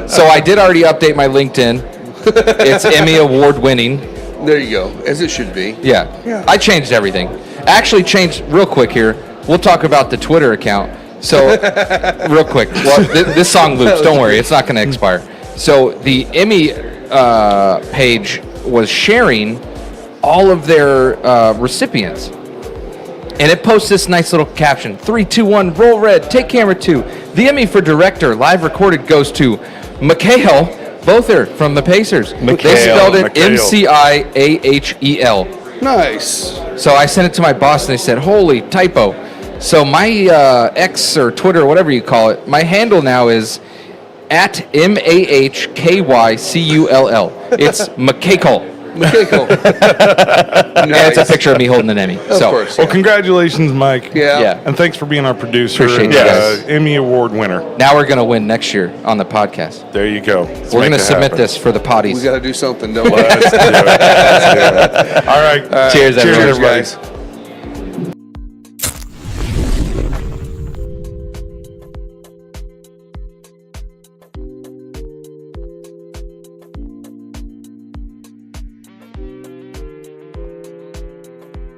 So I did already update my LinkedIn. It's Emmy award winning. There you go, as it should be. Yeah. Yeah. I changed everything. Actually changed real quick here. We'll talk about the Twitter account. So real quick. Well, this song loops. Don't worry. It's not going to expire. So the Emmy page was sharing all of their recipients. And it posts this nice little caption. 3, 2, 1, roll red, take camera 2. The Emmy for director, live recorded, goes to Mikhail Bother from the Pacers. They spelled it Mikhail. Mciahel. Nice. So I sent it to my boss and they said, holy typo. So my X or Twitter or whatever you call it, my handle now is at MAHKYCULL. It's Mikhail. Mikhail. And it's a picture of me holding an Emmy. Of So, course. Well, congratulations, Mike. Yeah. yeah. And thanks for being our producer Appreciate and you guys. Emmy Award winner. Now we're going to win next year on the podcast. There you go. We're going to submit this for the We potties. got to do something, don't we? Let's do it. Let's do it. All right. Cheers, everyone. everybody. Cheers, guys.